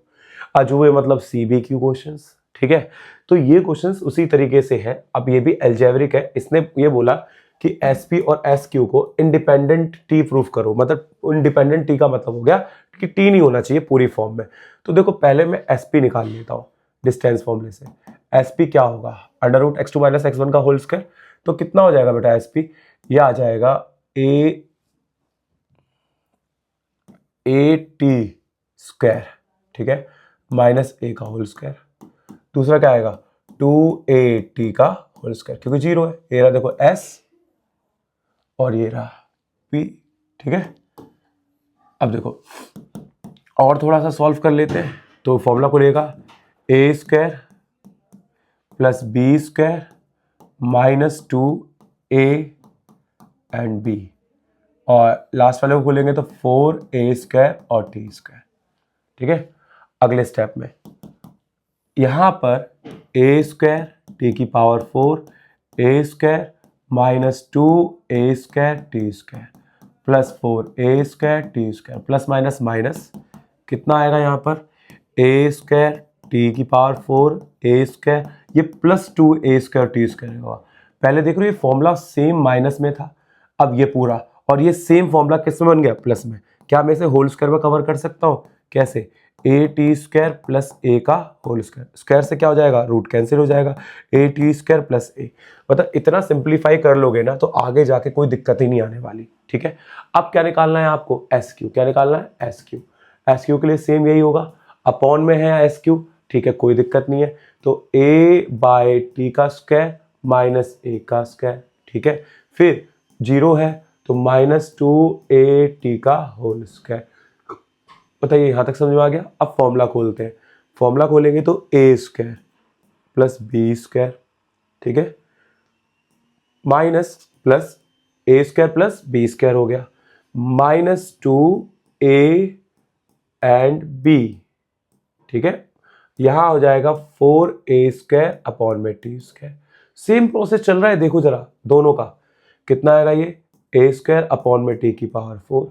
अजूबे मतलब CBQ क्वेश्चंस। ठीक है, तो ये क्वेश्चंस उसी तरीके से है। अब ये भी एल्जेब्रिक है, इसने ये बोला कि SP और SQ को इंडिपेंडेंट T प्रूफ करो, मतलब इंडिपेंडेंट T का मतलब हो गया कि T नहीं होना चाहिए पूरी फॉर्म में। तो देखो पहले मैं SP निकाल लेता हूँ डिस्टेंस फॉर्मूले से। SP क्या होगा √x2 - x1 का होल स्क्वायर, तो कितना हो जाएगा बेटा SP, ये आ जाएगा AT स्क्वायर, ठीक है, -a का होल स्क्वायर। दूसरा क्या आएगा 2AT का होल स्क्वायर, क्योंकि 0 है। ये रहा देखो S और ये रहा P, ठीक है। अब देखो और थोड़ा सा सॉल्व कर लेते हैं, तो फॉर्मूला को लेगा A square plus B square -2A and B, और लास्ट वाले को खोलेंगे तो 4A स्क्वायर और T स्क्वायर। ठीक है, अगले स्टेप में यहां पर A स्क्वायर T की power 4, A square -2A square T square plus 4A square T square, plus minus minus कितना आएगा यहाँ पर A स्क्वायर T की पावर 4 A स्क्वायर, ये plus 2A square T square होगा। पहले देख रहे हो ये फॉर्मूला सेम माइनस में था, अब ये पूरा, और ये सेम फॉर्मूला किस में बन गया प्लस में। क्या मैं इसे होल स्क्वायर में कवर कर सकता हूँ, कैसे AT स्क्वायर प्लस A का होल स्क्वायर, स्क्वायर से क्या हो जाएगा रूट कैंसिल हो जाएगा, AT स्क्वायर प्लस A। मतलब इतना सिंप्लीफाई कर लोगे ना तो आगे जाके कोई दिक्कत ही नहीं आने वाली। ठीक है, अब क्या निकालना है आपको SQ, क्या निकालना है SQ के लिए सेम यही होगा, अपॉन में है SQ, ठीक है, कोई दिक्कत नहीं है। तो A/T का स्क्वायर माइनस A का स्क्वायर, ठीक है, फिर 0 है तो -2AT का होल स्क्वायर। बताइए यहां तक समझ में आ गया। अब फॉर्मूला खोलते हैं, फॉर्मूला खोलेंगे तो A square plus B square, ठीक है, minus plus A square plus B square हो गया, -2A एंड B, ठीक है, यहां हो जाएगा 4A स्क्वायर अपॉन में T स्क्वायर। सेम प्रोसेस चल रहा है, देखो जरा दोनों का कितना आएगा, ये A स्क्वायर अपॉन में T की power 4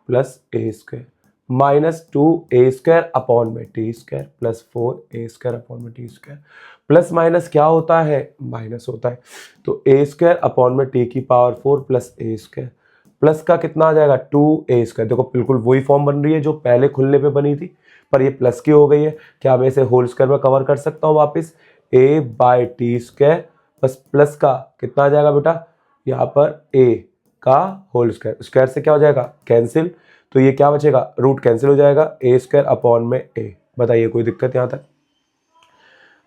plus A square -2A square upon में T square plus 4A square upon में T स्क्वायर। प्लस माइनस क्या होता है, माइनस होता है, तो A स्क्वायर अपॉन में T की power 4 plus A square, plus का कितना आ जाएगा 2A स्क्वायर। देखो बिल्कुल वही फॉर्म बन रही है जो पहले खुलने पे बनी थी, पर ये प्लस की हो गई है। क्या मैं इसे होल स्क्वायर में कवर कर सकता हूँ वापस, A/T स्क्वायर बस प्लस का कितना आ जाएगा बेटा, यहाँ पर A का होल स्क्वायर, स्क्वायर से क्या हो जाएगा कैंसिल, तो ये क्या बचेगा रूट कैंसिल हो जाएगा, A स्क्वायर अपॉन में A। बताइए कोई दिक्कत यहाँ तक।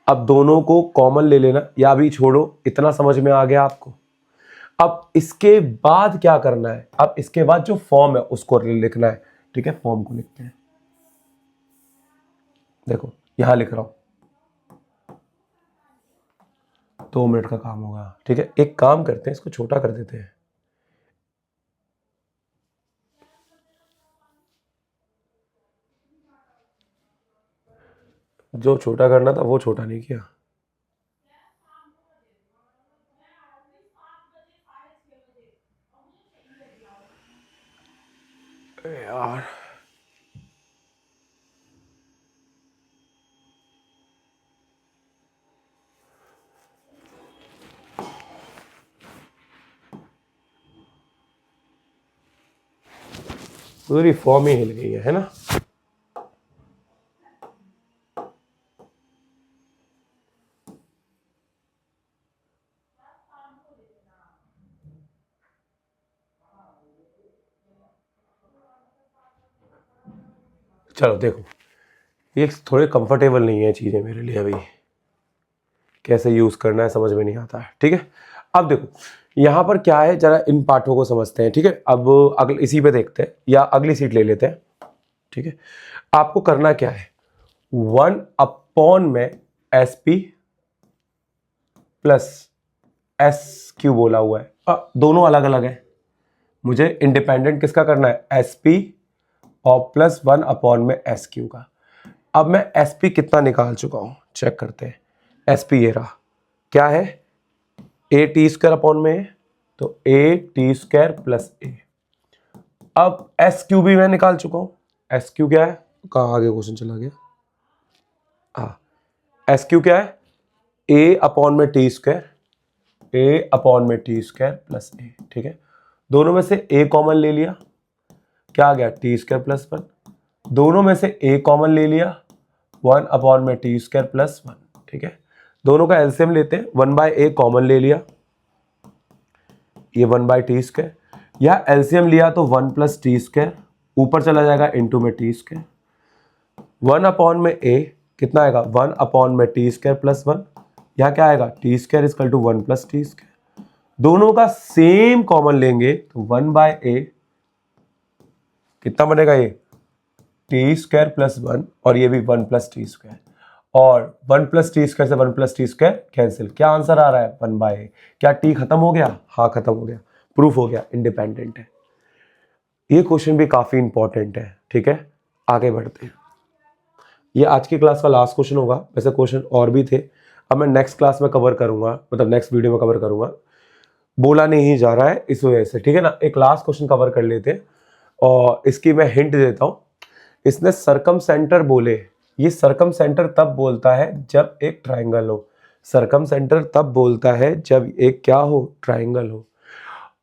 अब दोनों को कॉमन ले लेना या अभी छोड़ो, इतना समझ में आ गया आपको। अब इसके बाद क्या करना है, अब इसके बाद जो फॉर्म है उसको लिखना है। ठीक है, फॉर्म को लिखते हैं। देखो यहां लिख रहा हूं, 2 मिनट का काम होगा। ठीक है, एक काम करते हैं, इसको छोटा कर देते हैं। जो छोटा करना था वो छोटा नहीं किया। यार पूरी फॉर्म ही हिल गई है ना। चलो देखो, ये थोड़े कंफर्टेबल नहीं है चीजें मेरे लिए अभी, कैसे यूज करना है समझ में नहीं आता है। ठीक है, अब देखो यहां पर क्या है, जरा इन पाठों को समझते हैं। ठीक है, अब अगले इसी पे देखते हैं या अगली सीट ले लेते हैं। ठीक है, आपको करना क्या है, 1 में S P plus S Q बोला हुआ है, दोनों अलग अलग है। मुझे इंडिपेंडेंट किसका करना है, एस पी और प्लस 1 में एस क्यू का। अब मैं एस पी कितना निकाल चुका हूं, चेक करते हैं। एस पी ये रहा, क्या है, ए टी स्क्वायर अपॉन में ए, तो ए टी स्क्वायर प्लस ए। अब एस क्यू भी मैं निकाल चुका हूं, एस क्यू क्या है, कहां आगे क्वेश्चन चला गया, हाँ एस क्यू क्या है, ए अपॉन में टी स्क्वायर, ए अपॉन में टी स्क्वायर प्लस ए। ठीक है, दोनों में से ए कॉमन ले लिया, क्या आ गया, टी स्क्वायर प्लस 1। दोनों में से ए कॉमन ले लिया, 1 में टी स्क्वायर प्लस 1। ठीक है, दोनों का एलसीएम लेते हैं, 1/a कॉमन ले लिया, ये 1/t स्क्वायर, या एलसीएम लिया तो 1 प्लस टी स्क्वायर, ऊपर चला जाएगा इंटू में टी स्क्वायर। 1 में a कितना आएगा, 1 में टी स्क्वायर प्लस 1, यहाँ क्या आएगा, T square equal to 1 plus T square. दोनों का सेम कॉमन लेंगे तो 1/a कितना बनेगा, ये टी स्क्वायर प्लस 1, और ये भी 1 प्लस टी स्क्वायर, और 1 प्लस टी स्क्वायर से 1 प्लस टी स्क्वायर कैंसिल, क्या आंसर आ रहा है, 1/a। क्या टी खत्म हो गया, हाँ खत्म हो गया, प्रूफ हो गया, इंडिपेंडेंट है। ये क्वेश्चन भी काफी इंपॉर्टेंट है। ठीक है, आगे बढ़ते हैं, ये आज की क्लास का लास्ट क्वेश्चन होगा, वैसे क्वेश्चन और भी थे, अब मैं नेक्स्ट क्लास में कवर करूंगा, मतलब नेक्स्ट वीडियो में कवर करूंगा, बोला नहीं जा रहा है इस वजह से। ठीक है ना, एक लास्ट क्वेश्चन कवर कर लेते हैं, और इसकी मैं हिंट देता हूं। इसने सरकम सेंटर बोले, ये सरकम सेंटर तब बोलता है जब एक ट्राइंगल हो, सरकम सेंटर तब बोलता है जब एक क्या हो, ट्राइंगल हो,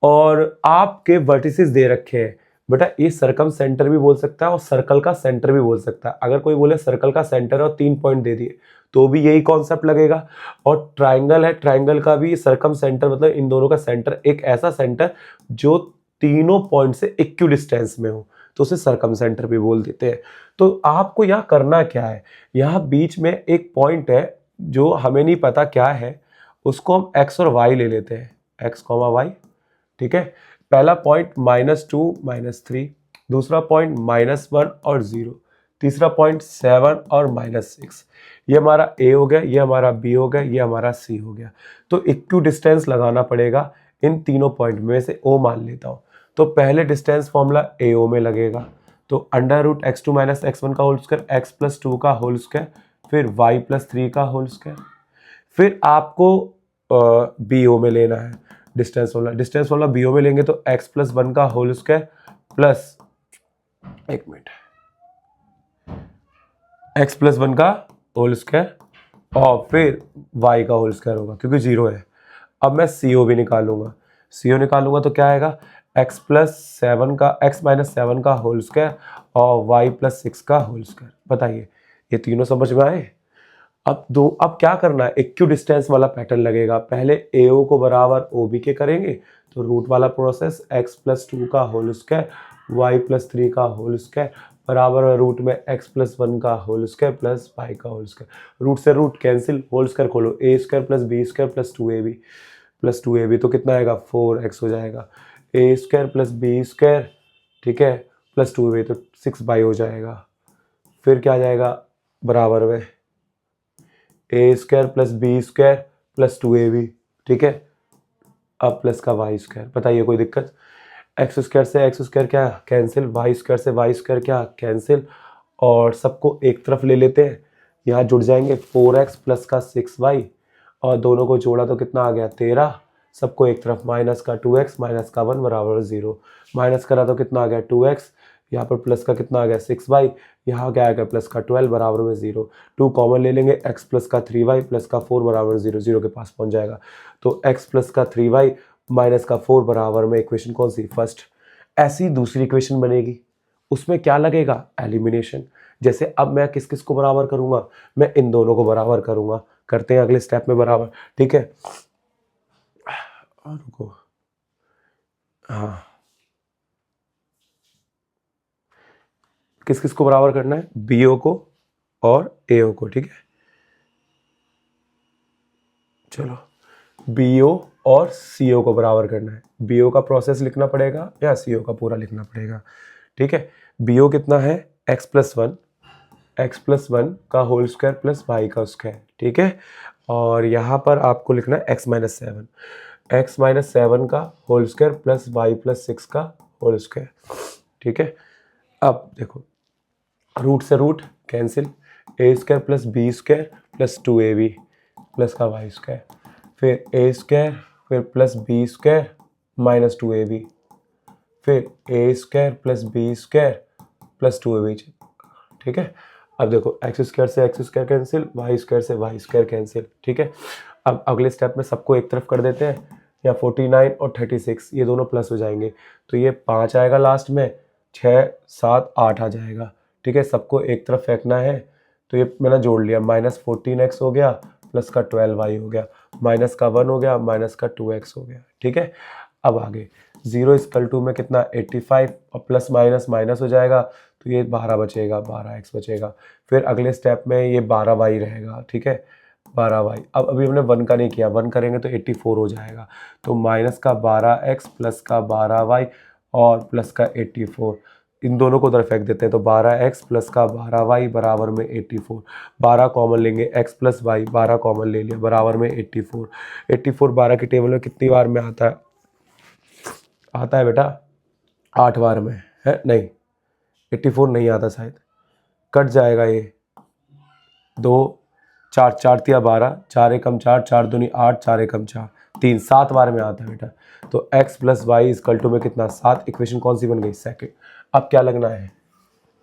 और आपके वर्टिसेस दे रखे हैं। बेटा ये सर्कम सेंटर भी बोल सकता है और सर्कल का सेंटर भी बोल सकता है। अगर कोई बोले सर्कल का सेंटर और 3 पॉइंट दे दिए तो भी यही कॉन्सेप्ट लगेगा, और ट्राइंगल है, ट्राइंगल का भी सर्कम सेंटर, मतलब इन दोनों का सेंटर एक ऐसा सेंटर जो तीनों पॉइंट से इक्वल डिस्टेंस में हो, तो उसे सर्कम सेंटर भी बोल देते हैं। तो आपको यहाँ करना क्या है, यहाँ बीच में एक पॉइंट है जो हमें नहीं पता क्या है, उसको हम एक्स और वाई ले लेते हैं, एक्स कॉमा वाई। ठीक है, पहला पॉइंट -2 -3, दूसरा पॉइंट -1 और 0, तीसरा पॉइंट 7 और -6। ये हमारा ए हो गया, ये हमारा बी हो गया, ये हमारा सी हो गया। तो इक्वल डिस्टेंस लगाना पड़ेगा इन तीनों पॉइंट में से, ओ मान लेता हूं। तो पहले डिस्टेंस फॉर्मूला ए ओ में लगेगा, तो √x2 - x1 का होल स्क्वायर, x + 2 का होल स्क्वायर, फिर y + 3 का होल स्क्वायर। फिर आपको बी ओ में लेना है डिस्टेंस वाला बी ओ में लेंगे तो x + 1 का होल स्क्वायर प्लस, एक मिनट, x + 1 का होल स्क्वायर और फिर y का होल स्क्वायर होगा क्योंकि 0 है। अब मैं CO भी निकालूंगा, CO निकालूंगा तो क्या आएगा, x + 7 का होल स्क्वायर और y + 6 का होल स्क्वायर। बताइए ये तीनों समझ में आए। अब क्या करना है, इक्वल डिस्टेंस वाला पैटर्न लगेगा। पहले AO को बराबर OB के करेंगे, तो रूट वाला प्रोसेस, x + 2 का होल स्क्वायर, y + 3 का होल स्क्वायर बराबर रूट में x + 1 का होल स्क्वायर प्लस y का होल स्क्वायर। रूट से रूट कैंसिल, होल स्क्वायर खोलो, a² + b² + 2ab तो कितना आएगा, 4x हो जाएगा, a² + b², ठीक है, + 2ab तो 6 हो जाएगा। फिर क्या आ जाएगा, बराबर में A square plus B square plus 2ab, ठीक है। अब प्लस का वाई स्क्वायर, बताइए कोई दिक्कत? एक्स स्क्वायर से एक्स स्क्वायर क्या कैंसिल, वाई स्क्वायर से वाई स्क्वायर क्या कैंसिल, और सबको एक तरफ ले लेते हैं, यहाँ जुड़ जाएंगे 4x प्लस का 6y, और दोनों को जोड़ा तो कितना आ गया 13, सबको एक तरफ माइनस का 2x माइनस का 1 बराबर 0, माइनस करा तो कितना आ गया 2x, यहाँ पर प्लस का कितना आ गया 6y, यहाँ क्या आ गया प्लस का 12 बराबर में 0, 2 कॉमन ले लेंगे, x प्लस का 3y प्लस का 4 बराबर 0, 0 के पास पहुँच जाएगा, तो x प्लस का 3y माइनस का 4 बराबर में इक्वेशन कौन सी फर्स्ट। ऐसी दूसरी इक्वेशन बनेगी, उसमें क्या लगेगा एलिमिनेशन। जैसे अब मैं किस किस को बराबर करूंगा, मैं इन दोनों को बराबर करूंगा, करते हैं अगले स्टेप में बराबर, ठीक है। रुको, हाँ किस किस को बराबर करना है, बीओ को और एओ को, ठीक है। चलो बीओ और सीओ को बराबर करना है, बीओ का प्रोसेस लिखना पड़ेगा या सीओ का पूरा लिखना पड़ेगा, ठीक है। बीओ कितना है x प्लस वन का होल स्क्वायर प्लस वाई का स्क्वायर, ठीक है। और यहाँ पर आपको लिखना है x माइनस सेवन का whole square plus Y plus 6 का होल स्क्वायर, ठीक है। अब देखो रूट से root cancel, A square plus B square plus 2ab plus का वाई स्क्वायर, फिर ए स्क्वायर फिर plus B square minus 2ab, फिर A square plus B square plus 2ab, ठीक है। अब देखो एक्स स्क्वायर से X square cancel, Y square से वाई स्क्वायर कैंसिल, ठीक है। अब अगले स्टेप में सबको एक तरफ कर देते हैं, या 49 और 36 ये दोनों प्लस हो जाएंगे, तो ये 5 आएगा लास्ट में, 6 7 8 आ जाएगा, ठीक है। सबको एक तरफ फेंकना है, तो ये मैंने जोड़ लिया, माइनस 14x हो गया प्लस का 12y हो गया, माइनस का 1 हो गया माइनस का 2x हो गया, ठीक है। अब आगे 0 इक्वल टू में कितना 85, और प्लस माइनस माइनस हो जाएगा, तो ये 12 बचेगा, 12x बचेगा। फिर अगले स्टेप में ये 12y रहेगा, ठीक है, 12y। अब अभी हमने 1 का नहीं किया, 1 करेंगे तो 84 हो जाएगा, तो माइनस का 12x प्लस का 12y और प्लस का 84, इन दोनों को उधर फेंक देते हैं, तो 12x प्लस का 12y बराबर में 84, 12 कॉमन लेंगे, x प्लस वाई 12 कॉमन ले लिया बराबर में 84, 84 12 की टेबल में कितनी बार में आता है, आता है बेटा 8 बार में है, नहीं 84 नहीं आता शायद, कट जाएगा ये, 2 4 4 तिया 12, 4 एकम 4, 4 दूनी 8, 4 एकम 4, 3 7 बार में आता है बेटा। तो x plus Y equal to में कितना 7, इक्वेशन कौन सी बन गई सेकंड। अब क्या लगना है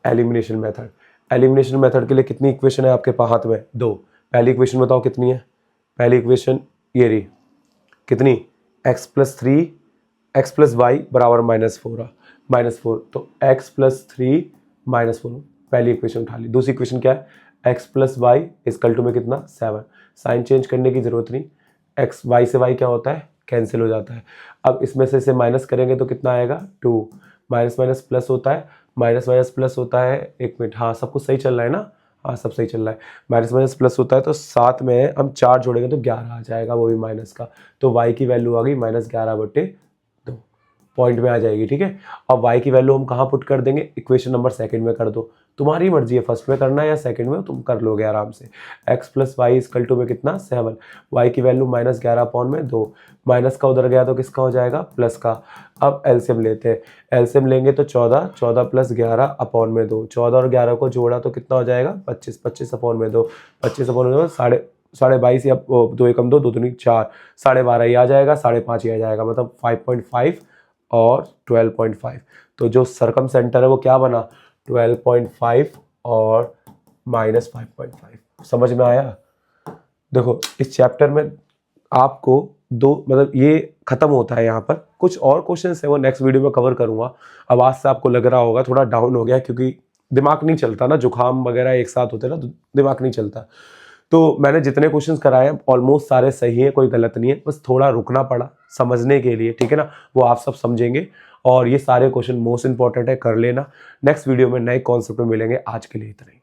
एलिमिनेशन मेथड। एलिमिनेशन मेथड के लिए कितनी इक्वेशन है आपके हाथ में, 2। पहली इक्वेशन बताओ कितनी है, पहली इक्वेशन ये रही, कितनी x plus 3 x plus Y बराबर -4, तो x प्लस 3 -4 पहली इक्वेशन उठा ली। दूसरी इक्वेशन क्या है, x plus Y equal to में कितना 7, साइन चेंज करने की जरूरत नहीं, x y से y क्या होता है कैंसिल हो जाता है। अब इसमें से इसे माइनस करेंगे तो कितना आएगा 2, माइनस माइनस प्लस होता है, माइनस माइनस प्लस होता है, एक मिनट, हाँ सब कुछ सही चल रहा है ना, हाँ सब सही चल रहा है, माइनस माइनस प्लस होता है, तो साथ में हम 4 जोड़ेंगे तो 11 आ जाएगा, वो भी माइनस का, तो y की वैल्यू आ गई -11/2 पॉइंट में आ जाएगी, ठीक है। अब y की वैल्यू हम कहाँ पुट कर देंगे, इक्वेशन नंबर सेकंड में कर दो, तुम्हारी मर्जी है फर्स्ट में करना है या सेकंड में, तुम कर लोगे आराम से। x plus Y equal to में कितना 7, y की वैल्यू -11/2, माइनस का उधर गया तो किसका हो जाएगा प्लस का। अब एलसीएम लेते हैं, एलसीएम लेंगे तो 14 प्लस 11/2, 14 और 11 को जोड़ा तो कितना हो जाएगा 25, 25/2, 25/2 साढ़े 22 या 2 एकम 2, 2 दूनी 4, 12.5 ही आ जाएगा, 5.5 ही आ जाएगा, मतलब 5.5 और 12.5, तो जो सरकम सेंटर है वो क्या बना 12.5 और -5.5। समझ में आया। देखो इस चैप्टर में आपको दो मतलब ये खत्म होता है, यहाँ पर कुछ और क्वेश्चंस है वो नेक्स्ट वीडियो में कवर करूंगा। आवाज से आपको लग रहा होगा थोड़ा डाउन हो गया, क्योंकि दिमाग नहीं चलता ना, जुकाम वगैरह एक साथ होते ना तो दिमाग नहीं चलता। तो मैंने जितने क्वेश्चंस कराए हैं ऑलमोस्ट सारे सही हैं, कोई गलत नहीं है, बस थोड़ा रुकना पड़ा समझने के लिए, ठीक है ना, वो आप सब समझेंगे। और ये सारे क्वेश्चन मोस्ट इंपॉर्टेंट है, कर लेना। नेक्स्ट वीडियो में नए कॉन्सेप्ट में मिलेंगे, आज के लिए इतना ही।